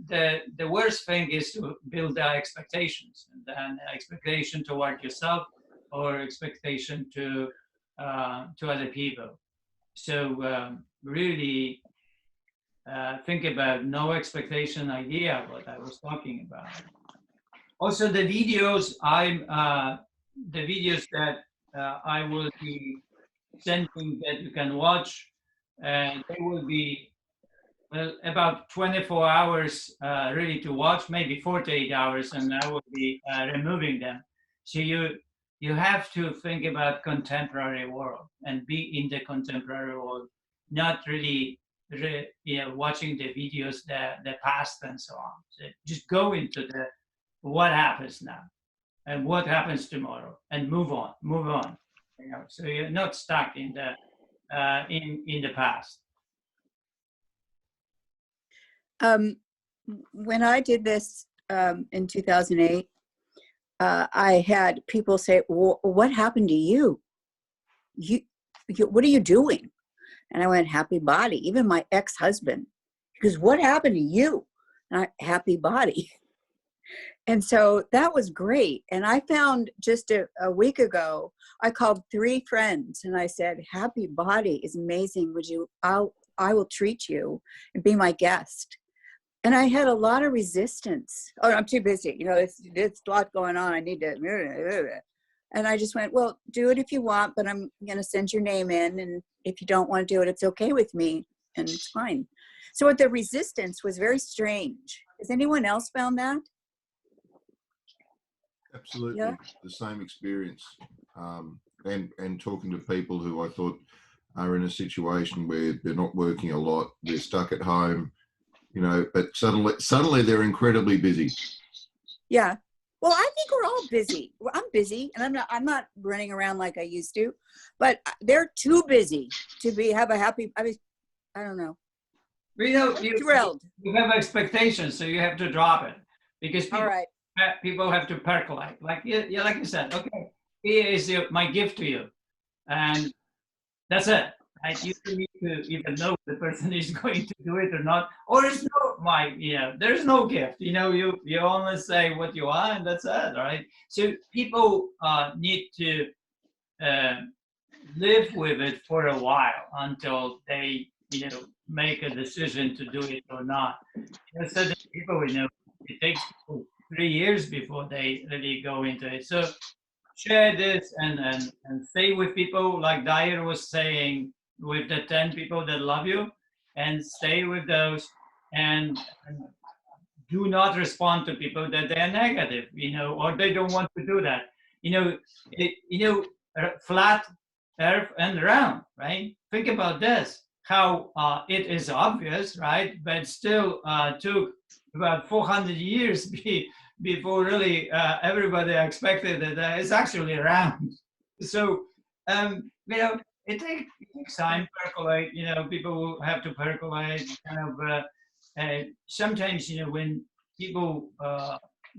The worst thing is to build the expectations, and then expectation toward yourself or expectation to other people. So really think about no expectation idea, what I was talking about. Also the videos that I will be sending that you can watch, they will be about 24 hours really to watch, maybe 48 hours, and I will be removing them. So you have to think about contemporary world and be in the contemporary world, not really watching the videos, the past and so on. So just go into the what happens now and what happens tomorrow, and move on. So you're not stuck in the past. When I did this in 2008, I had people say, "What happened to you? You, what are you doing?" And I went, "Happy body." Even my ex-husband, he goes, "What happened to you?" And I, "Happy body." And so that was great. And I found just a week ago, I called 3 friends and I said, "Happy body is amazing. I will treat you and be my guest." And I had a lot of resistance. "Oh, I'm too busy. It's a lot going on. I need to." And I just went, "Well, do it if you want, but I'm going to send your name in. And if you don't want to do it, it's okay with me. And it's fine." So the resistance was very strange. Has anyone else found that? Absolutely. Yeah. The same experience. And talking to people who I thought are in a situation where they're not working a lot, they're stuck at home, but suddenly they're incredibly busy. Yeah. Well, I think we're all busy. Well, I'm busy, and I'm not running around like I used to, but they're too busy to have a happy. I don't know. You Thrilled. You have expectations, so you have to drop it, because people, All right. People have to percolate. Like like you said, okay, here is my gift to you, and that's it. Right? You don't need to even know if the person is going to do it or not, or it's not there's no gift. You only say what you are, and that's it, right? So people need to live with it for a while until they make a decision to do it or not. Certain people it takes people 3 years before they really go into it. So share this and stay with people, like Dyer was saying, with the 10 people that love you, and stay with those, and do not respond to people that they are negative, or they don't want to do that. Flat earth and round, right? Think about this, how it is obvious, right? But still took about 400 years before really everybody expected that it's actually round. So, it takes time to percolate. People have to percolate. Sometimes, when people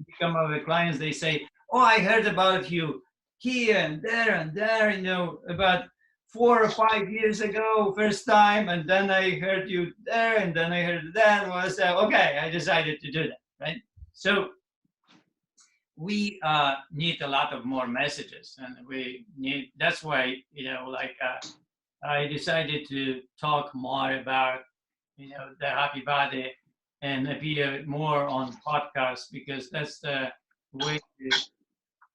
become our clients, they say, "Oh, I heard about you here and there, about 4 or 5 years ago, first time, and then I heard you there, and then I heard that." Well, I said, okay, I decided to do that, right? So we need a lot of more messages, and that's why, I decided to talk more about, the happy body and appear more on podcasts, because that's the way to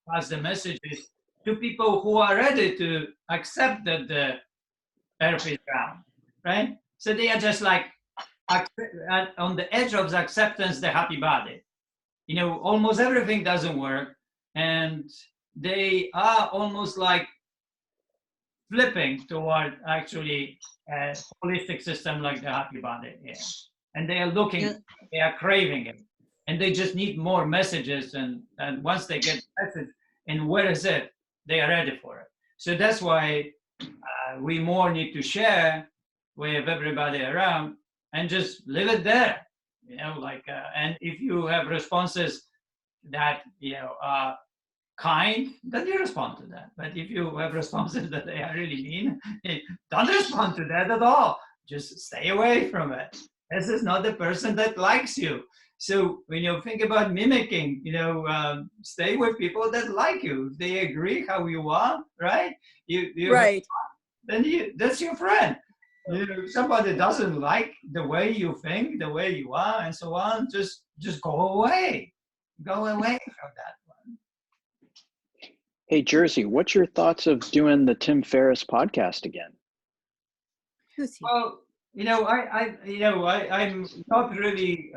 pass the messages to people who are ready to accept that the earth is round, right? So they are just like on the edge of the acceptance, the happy body. Almost everything doesn't work, and they are almost like flipping toward actually a holistic system like the happy body. Yeah. And they are looking, they are craving it, and they just need more messages. And once they get the message, and where is it? They are ready for it. So that's why we more need to share with everybody around and just leave it there. And if you have responses that are kind, then you respond to that. But if you have responses that they are really mean, don't respond to that at all. Just stay away from it. This is not the person that likes you. So when you think about mimicking, stay with people that like you. If they agree how you are, right? Right. Then that's your friend. If somebody doesn't like the way you think, the way you are, and so on, just go away. Go away from that one. Hey, Jersey, what's your thoughts of doing the Tim Ferriss podcast again? Who's he? Well, I'm not really,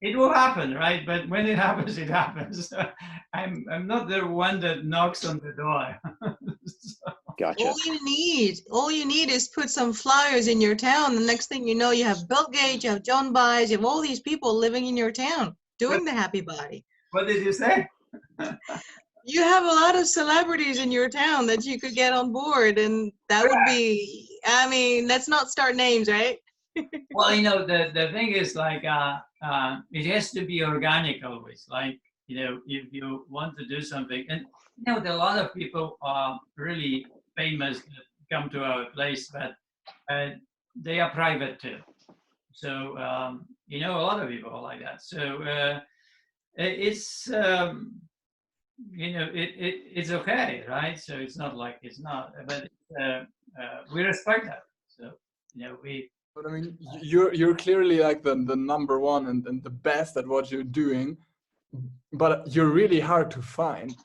it will happen, right? But when it happens, it happens. I'm not the one that knocks on the door. Gotcha. All you need is put some flyers in your town. The next thing you know, you have Bill Gates, you have John Baez, you have all these people living in your town doing the happy body. What did you say? You have a lot of celebrities in your town that you could get on board, and that would be, let's not start names, right? Well, the thing is it has to be organic always. If you want to do something, and there are a lot of people really famous that come to our place, but they are private too. So a lot of people are like that. So it's it's okay, right? So it's not like it's not, but we respect that. So we. But I mean, you're clearly like the number one and the best at what you're doing, but you're really hard to find.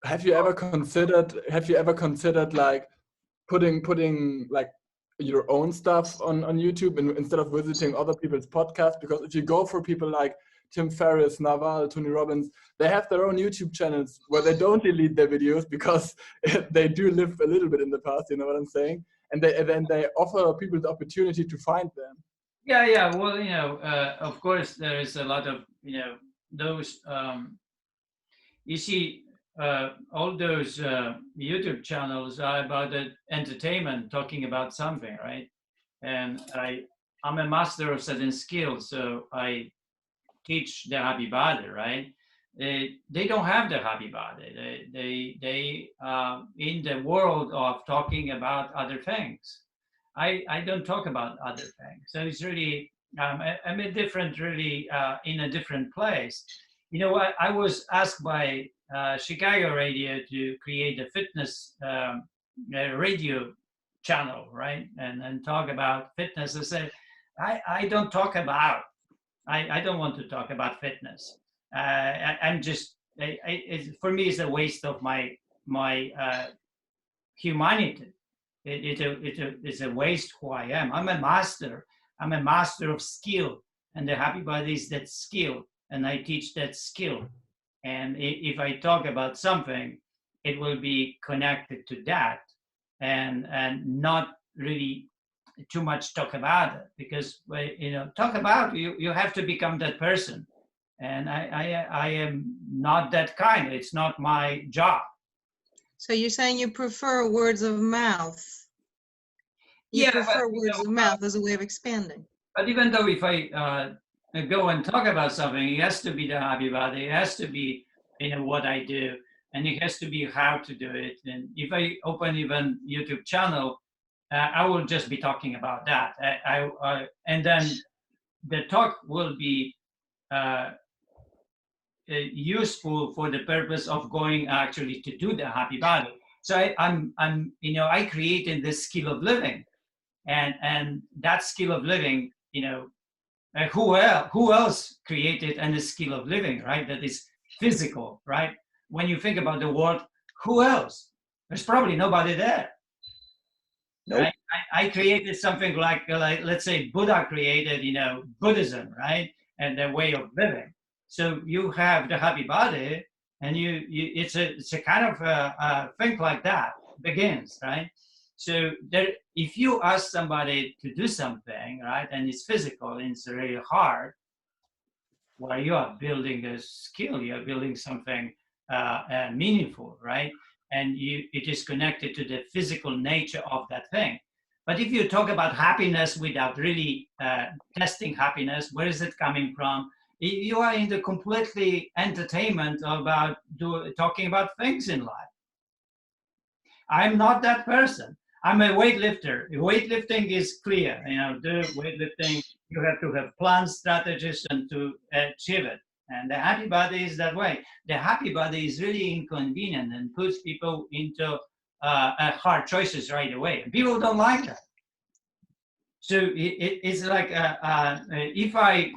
Have you ever considered like putting like your own stuff on YouTube instead of visiting other people's podcasts? Because if you go for people like Tim Ferriss, Naval, Tony Robbins, they have their own YouTube channels where they don't delete their videos because they do live a little bit in the past, you know what I'm saying? And then they offer people the opportunity to find them. Yeah. Well, of course, there is a lot of, those, you see, all those YouTube channels are about entertainment, talking about something, right? And I'm a master of certain skills, so I teach the happy body, right? They don't have the happy body. They in the world of talking about other things. I don't talk about other things. So it's really I'm a different, really in a different place. I was asked by Chicago radio to create a fitness radio channel, right? And talk about fitness. I said, I don't talk about. I don't want to talk about fitness. I'm just, for me, it's a waste of my humanity. It's a waste who I am. I'm a master. I'm a master of skill, and the happy body is that skill, and I teach that skill. And if I talk about something, it will be connected to that, and not really too much talk about it, because talk about you have to become that person, and I am not that kind. It's not my job. So you're saying you prefer words of mouth? You prefer words of mouth as a way of expanding. But even though if I go and talk about something, it has to be the happy body. It has to be what I do, and it has to be how to do it. And if I open even YouTube channel, I will just be talking about that. And then the talk will be useful for the purpose of going actually to do the happy body. So I created this skill of living, and that skill of living, who else created a skill of living, right? That is physical, right? When you think about the world, who else? There's probably nobody there. Nope. Right? I created something like let's say Buddha created, Buddhism, right? And the way of living. So you have the happy body, and it's a kind of thing like that begins, right? So if you ask somebody to do something, right, and it's physical and it's really hard, well, you are building a skill. You are building something meaningful, right? And it is connected to the physical nature of that thing. But if you talk about happiness without really testing happiness, where is it coming from? You are in the completely entertainment about talking about things in life. I'm not that person. I'm a weightlifter. Weightlifting is clear. You know, the weightlifting, you have to have plans, strategies, and to achieve it. And the happy body is that way. The happy body is really inconvenient and puts people into hard choices right away. And people don't like that. So it's like if I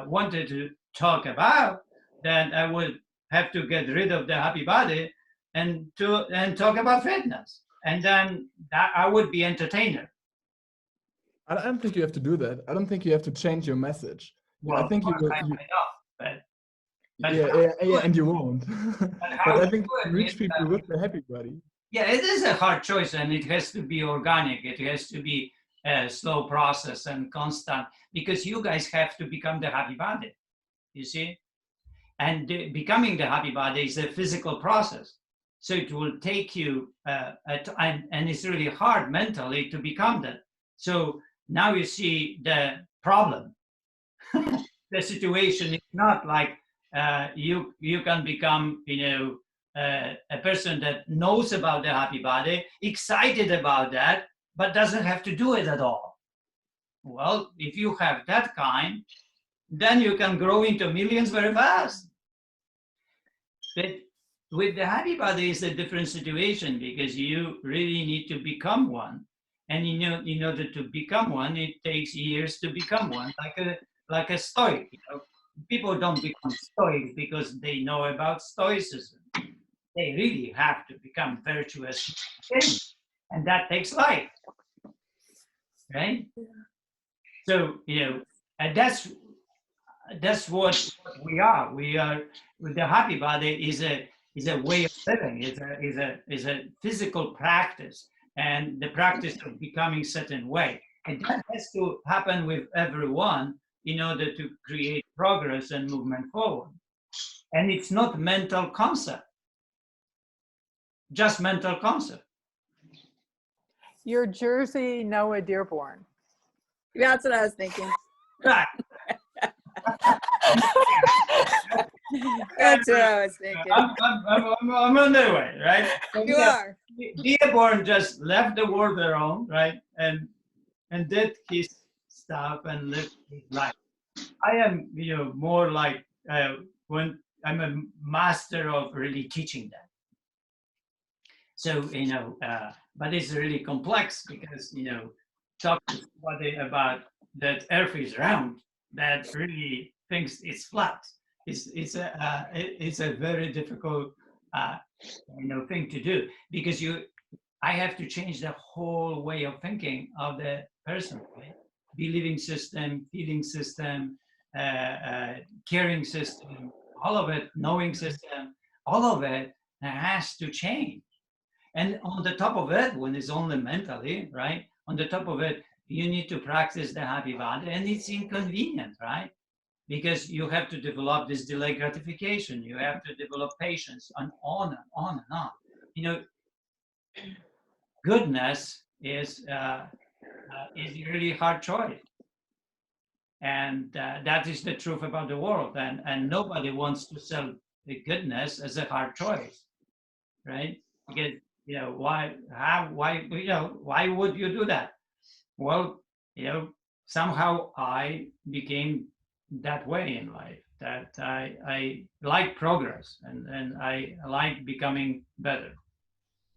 wanted to talk about that, I would have to get rid of the happy body and talk about fitness, and then that I would be entertainer. I don't think you have to do that. I don't think you have to change your message. Well, I think you will. But Yeah, and you won't. But I think good, reach people with the happy body. Yeah, it is a hard choice, and it has to be organic. It has to be a slow process and constant, because you guys have to become the happy body, you see? And becoming the happy body is a physical process. So it will take you, and it's really hard mentally to become that. So now you see the problem. The situation is not like you can become, a person that knows about the happy body, excited about that, but doesn't have to do it at all. Well, if you have that kind, then you can grow into millions very fast. But with the happy body, it's a different situation, because you really need to become one. And in order to become one, it takes years to become one, like a stoic. People don't become stoic because they know about stoicism. They really have to become virtuous, and that takes life, right? So and that's what we are. We are, with the happy body is a way of living. Is a physical practice, and the practice of becoming certain way, and that has to happen with everyone in order to create progress and movement forward. And it's not mental concept, just mental concept. You're Jersey Noah Dearborn. That's what I was thinking. Right. That's what I was thinking. I'm on their way, right? So You are. Dearborn just left the world alone, right? And did his stuff and lived his life. I am, more like when I'm a master of really teaching that. So, but it's really complex, because, talk to somebody about that Earth is round, that really thinks it's flat. It's a very difficult, thing to do, because I have to change the whole way of thinking of the person, right? Believing system, feeling system, caring system, all of it, knowing system, all of it has to change. And on the top of it, when it's only mentally, right? On the top of it, you need to practice the happy body, and it's inconvenient, right? Because you have to develop this delayed gratification. You have to develop patience, and on and on and on. Goodness is a really hard choice. And that is the truth about the world. And nobody wants to sell the goodness as a hard choice, right? Because, why would you do that? Well, somehow I became that way in life, that I like progress, and I like becoming better.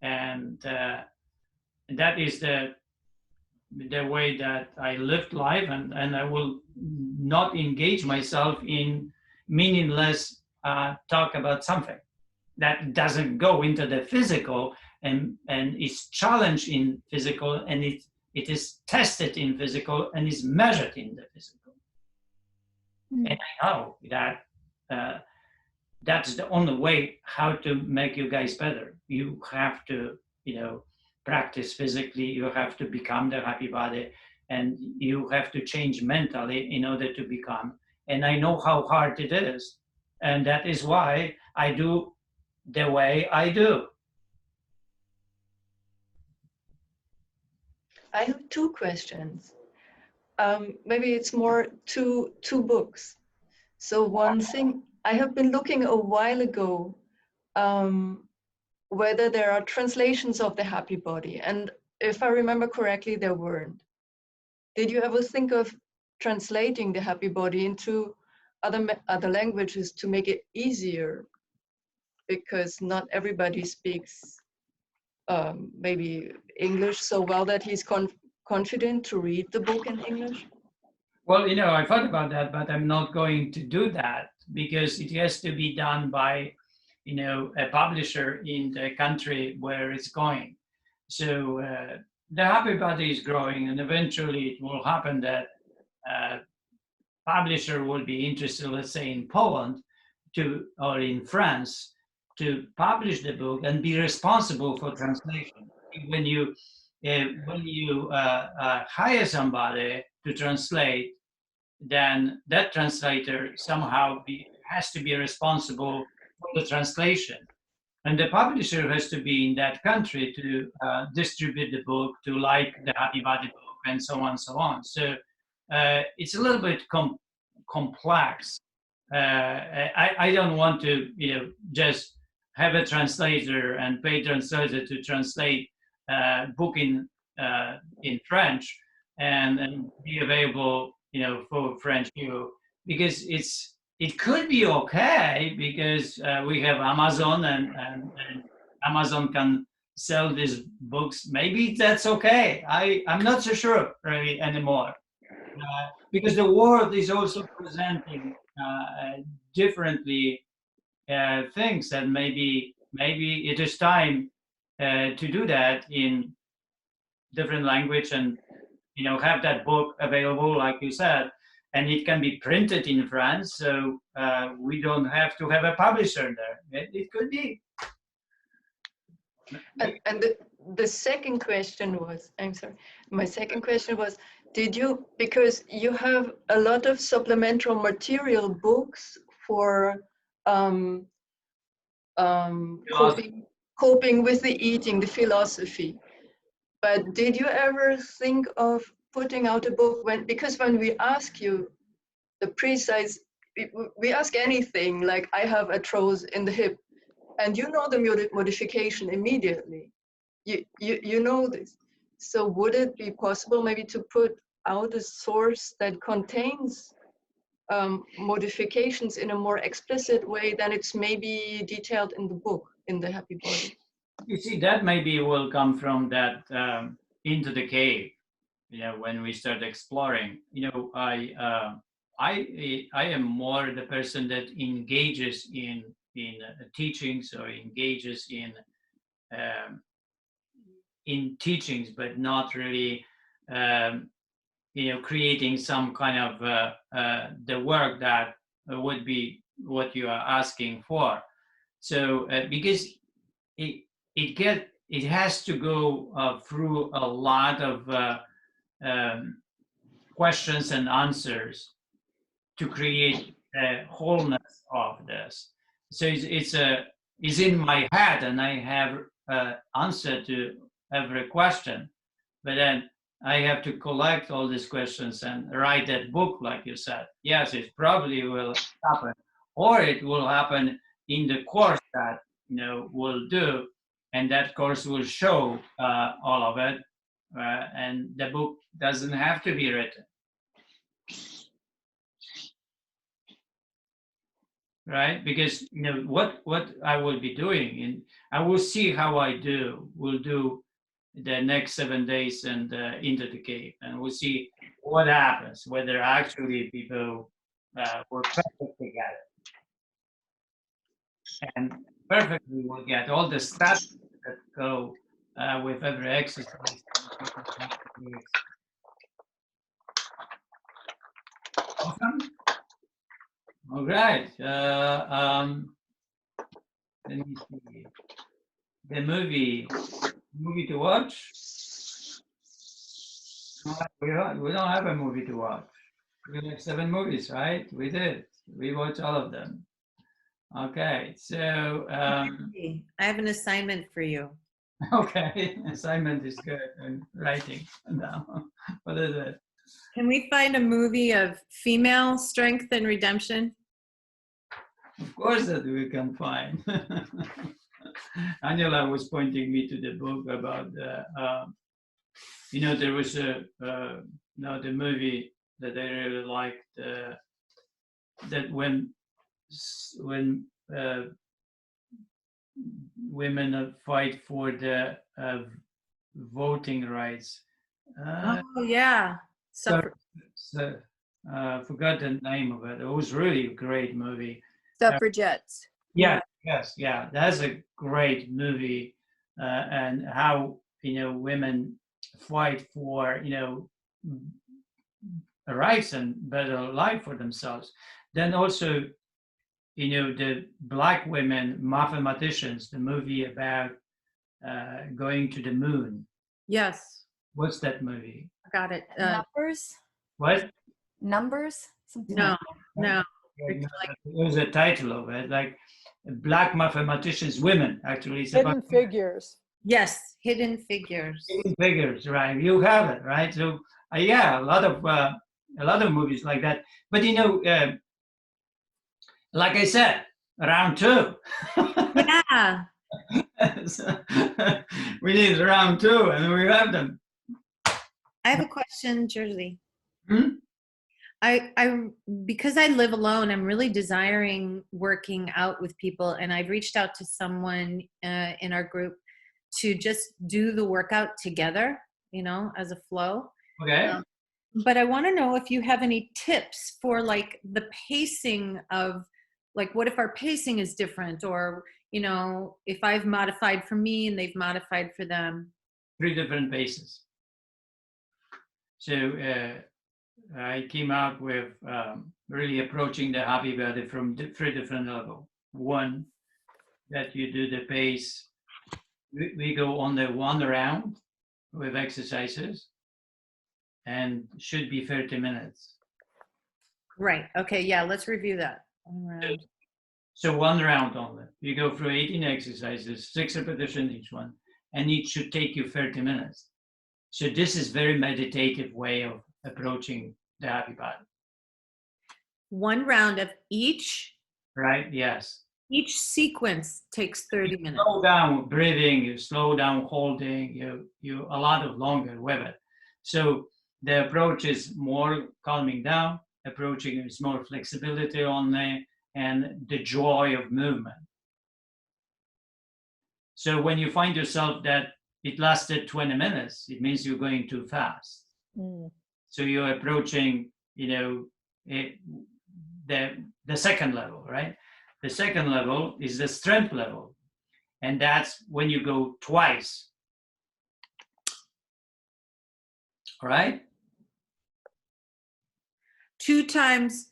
And that is the way that I lived life, and I will not engage myself in meaningless talk about something that doesn't go into the physical and is challenged in physical, and it is tested in physical, and is measured in the physical. And I know that that's the only way how to make you guys better. You have to, practice physically. You have to become the happy body, and you have to change mentally in order to become. And I know how hard it is, and that is why I do the way I do. I have two questions. Maybe it's more two books. So one thing, I have been looking a while ago whether there are translations of the happy body. And if I remember correctly, there weren't. Did you ever think of translating the happy body into other languages to make it easier? Because not everybody speaks maybe English so well that he's confident to read the book in English. Well, you know, I thought about that, but I'm not going to do that because it has to be done by, you know, a publisher in the country where it's going. So the happy body is growing, and eventually it will happen that publisher will be interested, let's say in Poland or in France, to publish the book and be responsible for translation. When you hire somebody to translate, then that translator somehow has to be responsible for the translation. And the publisher has to be in that country to distribute the book, to like the Happy Body book, and so on and so on. So it's a little bit complex. I don't want to, you know, just have a translator and pay translator to translate book in French and be available, you know, for French people, because it could be okay because we have Amazon and Amazon can sell these books. Maybe that's okay. I'm not so sure really anymore because the world is also presenting differently things, and maybe it is time to do that in different language and, you know, have that book available, like you said, and it can be printed in France, so we don't have to have a publisher there. It could be. And the second question was, I'm sorry, my second question was, did you, because you have a lot of supplemental material books for coping with the eating, the philosophy. But did you ever think of putting out a book because when we ask you the precise, we ask anything, like I have arthrosis in the hip, and you know the modification immediately. You know this. So would it be possible maybe to put out a source that contains modifications in a more explicit way than it's maybe detailed in the book, in the Happy Body? You see, that maybe will come from that into the cave, you know, when we start exploring. You know, I am more the person that engages in teachings or engages in teachings, but not really, you know, creating some kind of the work that would be what you are asking for. So because it has to go through a lot of questions and answers to create a wholeness of this. So it's in my head, and I have answer to every question, but then I have to collect all these questions and write that book, like you said. Yes, it probably will happen, or it will happen in the course that, you know, we'll do, and that course will show all of it, and the book doesn't have to be written. Right? Because, you know, what I will be doing, and I will see how I do. We'll do the next 7 days and into the cave, and we'll see what happens, whether actually people will perfectly get it, and perfectly will get all the stats that go with every exercise. Awesome. All right. Let me see. The movie to watch? We don't have a movie to watch. We have 7 movies, right? We did. We watched all of them. Okay, so I have an assignment for you. okay, assignment is good. And writing down. What is it? Can we find a movie of female strength and redemption? Of course that we can find. Angela was pointing me to the book about the, there was the movie that I really liked, that when women fight for the voting rights. Oh yeah, So, forgot the name of it. It was really a great movie. Suffragettes. Yeah, yes, yeah. That's a great movie, and how women fight for rights and better life for themselves. Then also, the Black women mathematicians, the movie about going to the moon. Yes, What's that movie? I got it. Numbers? What? Numbers? Something No, like no. There's a title of it, like Black mathematicians, women. Actually, it's Hidden about Figures. Yes, Hidden Figures. hidden figures, right? You have it, right? So, yeah, a lot of movies like that. But like I said, round two. Yeah. So, we need round two, and we have them. I have a question, Jersey. Hmm? I because I live alone, I'm really desiring working out with people, and I've reached out to someone in our group to just do the workout together, as a flow. Okay. But I want to know if you have any tips for like the pacing of, like, what if our pacing is different, or if I've modified for me and they've modified for them. 3 different paces. So I came out with really approaching the happy body from 3 different levels. One, that you do the pace. We go on the 1 round with exercises, and should be 30 minutes. Right. Okay. Yeah. Let's review that. 1 round. So 1 round only. You go through 18 exercises, 6 repetitions each one, and each should take you 30 minutes. So this is very meditative way of approaching the happy body. 1 round of each. Right? Yes. Each sequence takes 30 minutes. Slow down breathing, you slow down holding, you a lot of longer with it. So the approach is more calming down, approaching is more flexibility only, and the joy of movement. So when you find yourself that it lasted 20 minutes, it means you're going too fast. Mm. So you're approaching, the second level, right? The second level is the strength level. And that's when you go twice. All right? 2 times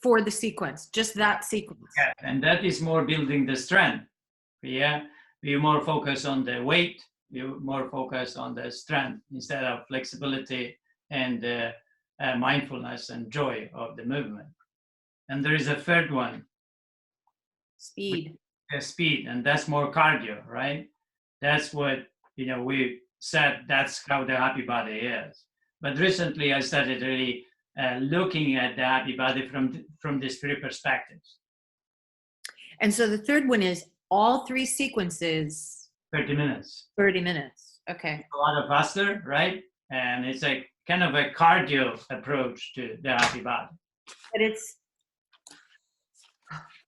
for the sequence, just that sequence. Yeah, and that is more building the strength. Yeah, you more focus on the weight, you more focus on the strength instead of flexibility and mindfulness and joy of the movement. And there is a third one. Speed. Speed, and that's more cardio, right? That's what, we said, that's how the happy body is. But recently I started really looking at the happy body from these 3 perspectives. And so the third one is all 3 sequences. 30 minutes. 30 minutes. Okay. A lot faster, right? And it's like kind of a cardio approach to the happy body. But it's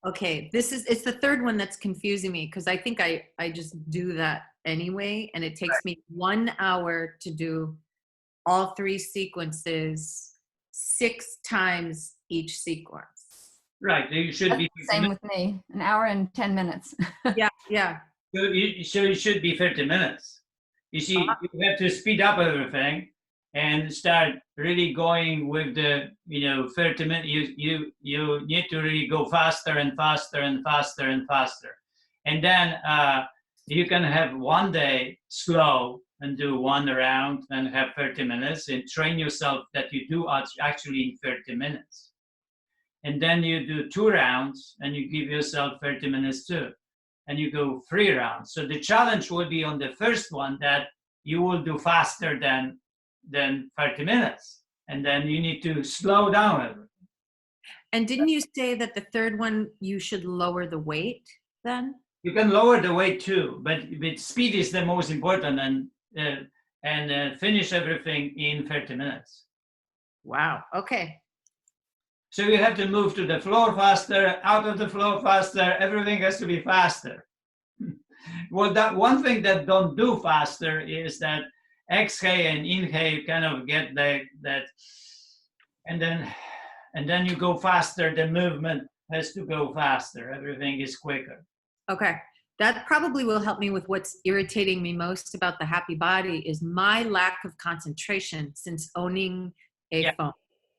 okay. It's the third one that's confusing me, because I think I just do that anyway, and it takes me 1 hour to do all 3 sequences 6 times each sequence. Right. You should be same with me. 1 hour and 10 minutes. Yeah. So it should be 30 minutes. You see, you have to speed up everything and start really going with the 30 minutes. You need to really go faster and faster and faster and faster, and then you can have 1 day slow and do 1 round and have 30 minutes and train yourself that you do actually in 30 minutes. and then you do 2 rounds, and you give yourself 30 minutes too, and you go 3 rounds. So the challenge will be on the first one that you will do faster than 30 minutes, and then you need to slow down everything. And didn't you say that the third one you should lower the weight then? You can lower the weight too, but speed is the most important, and finish everything in 30 minutes. Wow. Okay. So you have to move to the floor faster, out of the floor faster. Everything has to be faster. Well, that one thing that don't do faster is that exhale and inhale kind of get that, and then you go faster. The movement has to go faster. Everything is quicker. Okay. That probably will help me with what's irritating me most about the happy body is my lack of concentration since owning a phone.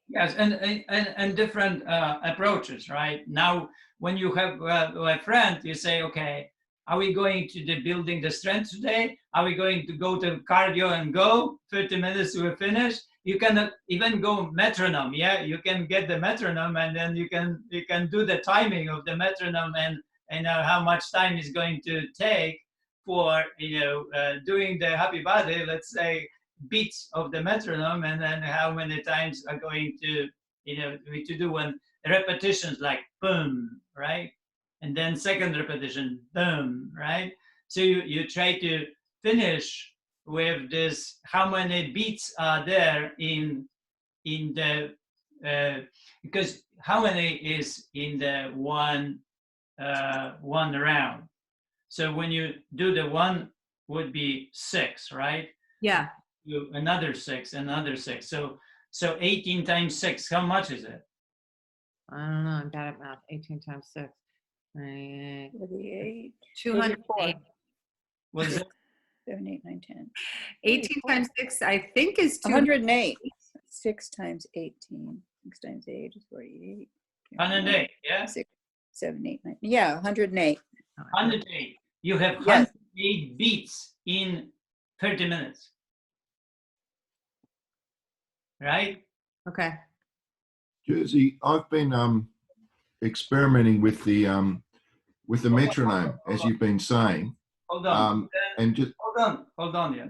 Yes, and different approaches, right? Now, when you have a friend, you say, okay, are we going to building the strength today? Are we going to go to cardio and go 30 minutes to finish? You can even go metronome. Yeah, you can get the metronome, and then you can do the timing of the metronome and how much time is going to take for doing the happy body. Let's say beats of the metronome, and then how many times are going to to do one repetitions like boom, right? And then second repetition, boom, right? So you try to finish with this, how many beats are there in the because how many is in the one round. So when you do the one would be 6, right? Yeah. Another 6, another 6. So 18 times 6, how much is it? I don't know. I'm bad at math. 18 times 6. 48. 208. What is it? 7, 8, 9, 10. 18 times 6, I think, is 108. 6 times 18. 6 times 8 is 48. 108, yeah? 6, 7, 8, 9. Yeah, 108. 108. You have Yes. 108 beats in 30 minutes. Right? Okay. Jersey, I've been experimenting with the metronome, as you've been saying. Hold on. And just hold on, yeah.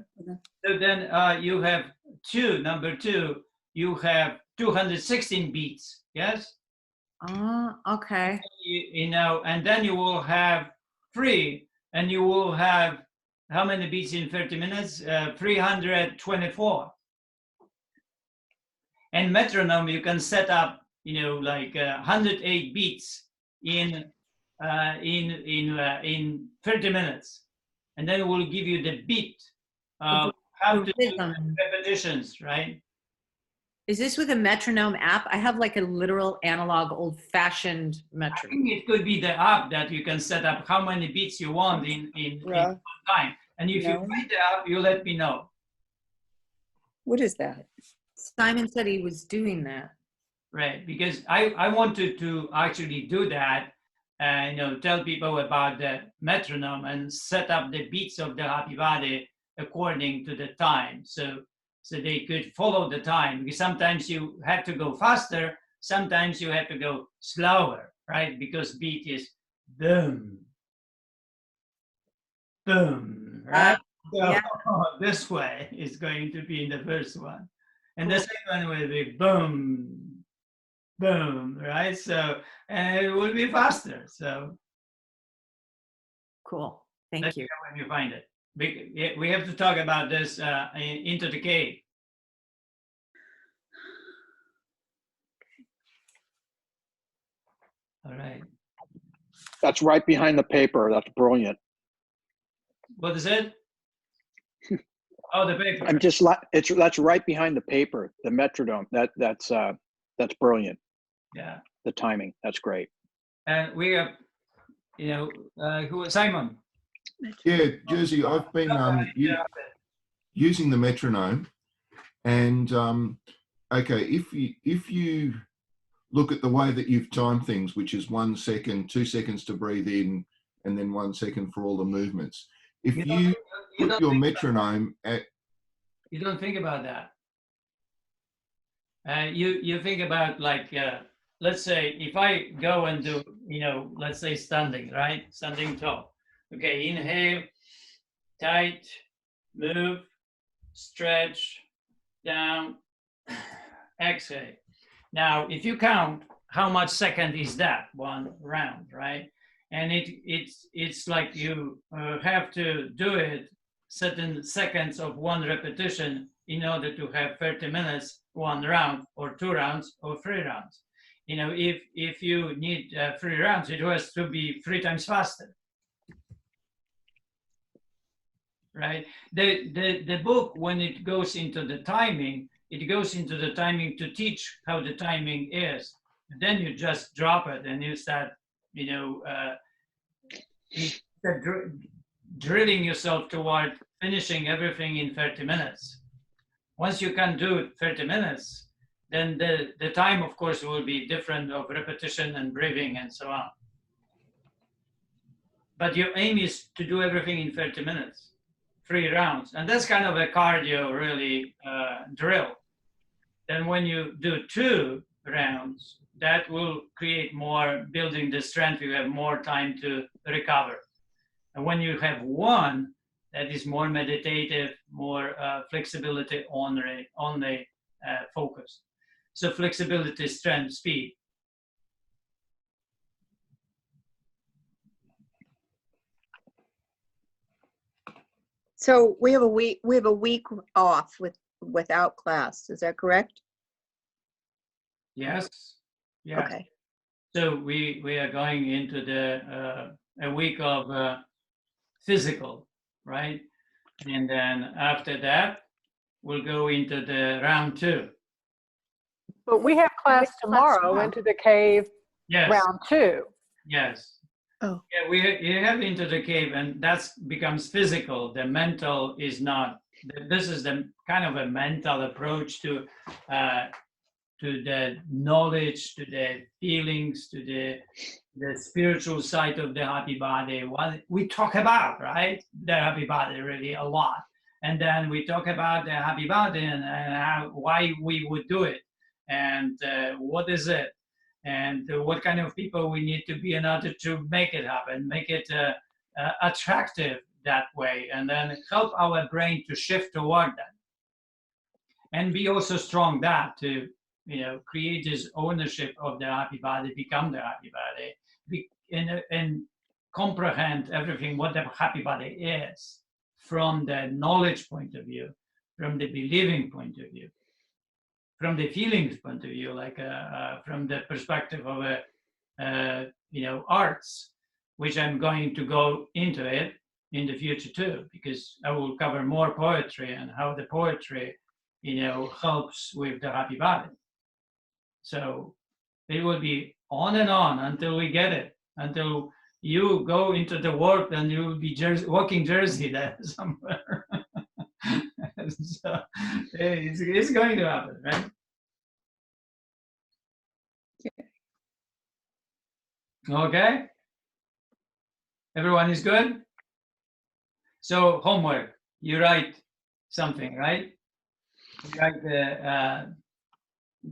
So then you have number 2, you have 216 beats, yes? Okay. And then you will have 3, and you will have how many beats in 30 minutes? 324. And metronome, you can set up, like 108 beats in 30 minutes, and then it will give you the beat of how to do repetitions, right? Is this with a metronome app? I have like a literal analog old-fashioned I metronome. think it could be the app that you can set up how many beats you want in one time. And if you find the app, you let me know. What is that? Simon said he was doing that. Right, because I wanted to actually do that, tell people about the metronome and set up the beats of the happy body according to the time, so they could follow the time. Because sometimes you have to go faster, sometimes you have to go slower, right? Because beat is boom, boom, right? So this way is going to be in the first one, and the second one will be boom, boom, right? So, and it will be faster. So cool. Thank you. When you find it, we have to talk about this into the cave. All right. That's right behind the paper. That's brilliant. What is it? Oh, the paper. I'm just like that's right behind the paper. The metronome. That's brilliant. Yeah. The timing. That's great. And we have, who Simon? Yeah, Jersey. I've been using the metronome, and okay, if you look at the way that you've timed things, which is 1 second, 2 seconds to breathe in, and then 1 second for all the movements. If you put your metronome at... You don't think about that. You think about like let's say if I go and do, let's say standing, right? Standing tall. Okay, inhale, tight, move, stretch, down, exhale. Now, if you count how much second is that one round, right? And it's like you have to do it certain seconds of one repetition in order to have 30 minutes, one round or 2 rounds or 3 rounds. If you need 3 rounds, it has to be 3 times faster. Right? The book, when it goes into the timing, it goes into the timing to teach how the timing is. Then you just drop it and you start, drilling yourself toward finishing everything in 30 minutes. Once you can do 30 minutes, then the time, of course, will be different of repetition and breathing and so on. But your aim is to do everything in 30 minutes, 3 rounds. And that's kind of a cardio, really, drill. Then when you do 2 rounds, that will create more, building the strength, you have more time to recover. And when you have 1, that is more meditative, more flexibility only focus. So flexibility, strength, speed. So we have a week off without class. Is that correct? Yes. Yeah. Okay. So we are going into the a week of physical, right? And then after that, we'll go into the round 2. But we have class tomorrow, Into the Cave, Yes. round 2. Yes. Oh. Yeah, we have Into the Cave, and that becomes physical. The mental is not. This is the kind of a mental approach to the knowledge, to the feelings, to the spiritual side of the happy body. What we talk about, right? The happy body really a lot. And then we talk about the happy body and why we would do it, and what is it, and what kind of people we need to be in order to make it happen, make it attractive that way, and then help our brain to shift toward that. And be also strong that to create this ownership of the happy body, become the happy body, and comprehend everything what the happy body is from the knowledge point of view, from the believing point of view, from the feelings point of view, like from the perspective of arts, which I'm going to go into it in the future too, because I will cover more poetry and how the poetry helps with the happy body. So it will be on and on until we get it, until you go into the work and you will be walking Jersey there somewhere. So it's going to happen, right? Okay. Everyone is good? So homework, you write something, right? You write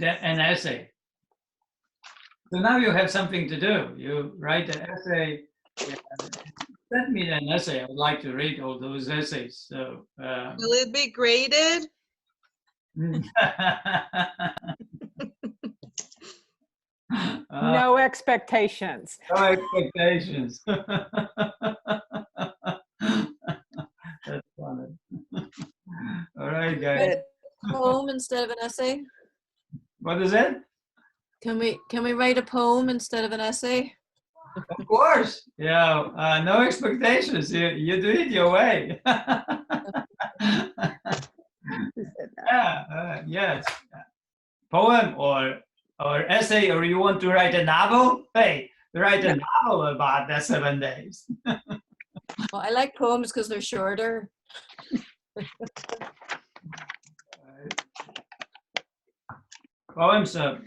an essay. So now you have something to do. You write an essay. Send me an essay. I would like to read all those essays. So Will it be graded? No expectations. No expectations. That's funny. All right, guys. Poem instead of an essay? What is it? Can we write a poem instead of an essay? Of course. Yeah. No expectations. You do it your way. Yeah. Yes. Poem or essay, or you want to write a novel? Hey, write a novel about the 7 days. Well, I like poems because they're shorter. Poems are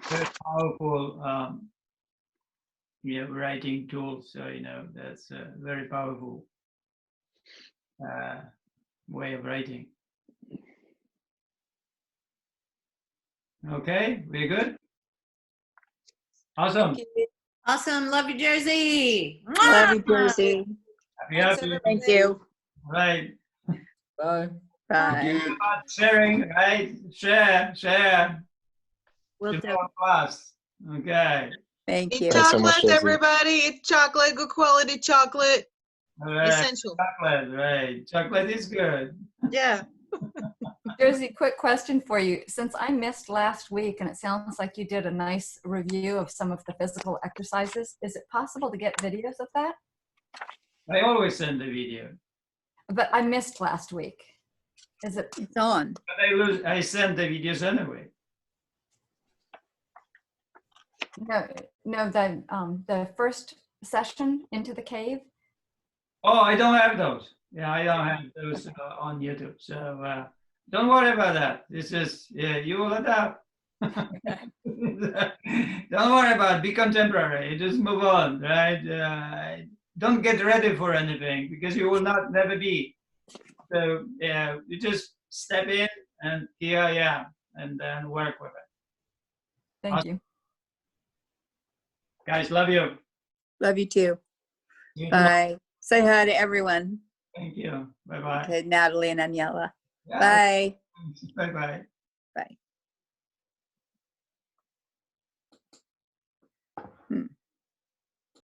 very powerful writing tools. So that's a very powerful way of writing. Okay, we're good. Awesome. Awesome. Love you, Jersey. Love you, Jersey. Happy. Thank you. Right. Bye. Thank Bye. you. Sharing, right? Share. Will To do. more class. Okay. Thank Eat you. Thanks so much, chocolate, Josie. everybody. Eat chocolate, good quality chocolate. All right. Essential. Chocolate, right? Chocolate is good. Yeah. Jersey, quick question for you. Since I missed last week and it sounds like you did a nice review of some of the physical exercises, is it possible to get videos of that? I always send the video, But I missed last week. Is it? It's on. but I send the videos anyway. No, the first session into the cave. Oh, I don't have those. Yeah, I don't have those on YouTube. So don't worry about that. This is, you will adapt. Don't worry about it. Be contemporary. Just move on, right? Don't get ready for anything because you will never be. So you just step in and here I am, and then work with it. Thank you. Guys, love you. Love you too. You too. Bye. Say hi to everyone. Thank you. Bye-bye. Okay, Natalie and Aniela. Yeah. Bye. Bye-bye. Bye.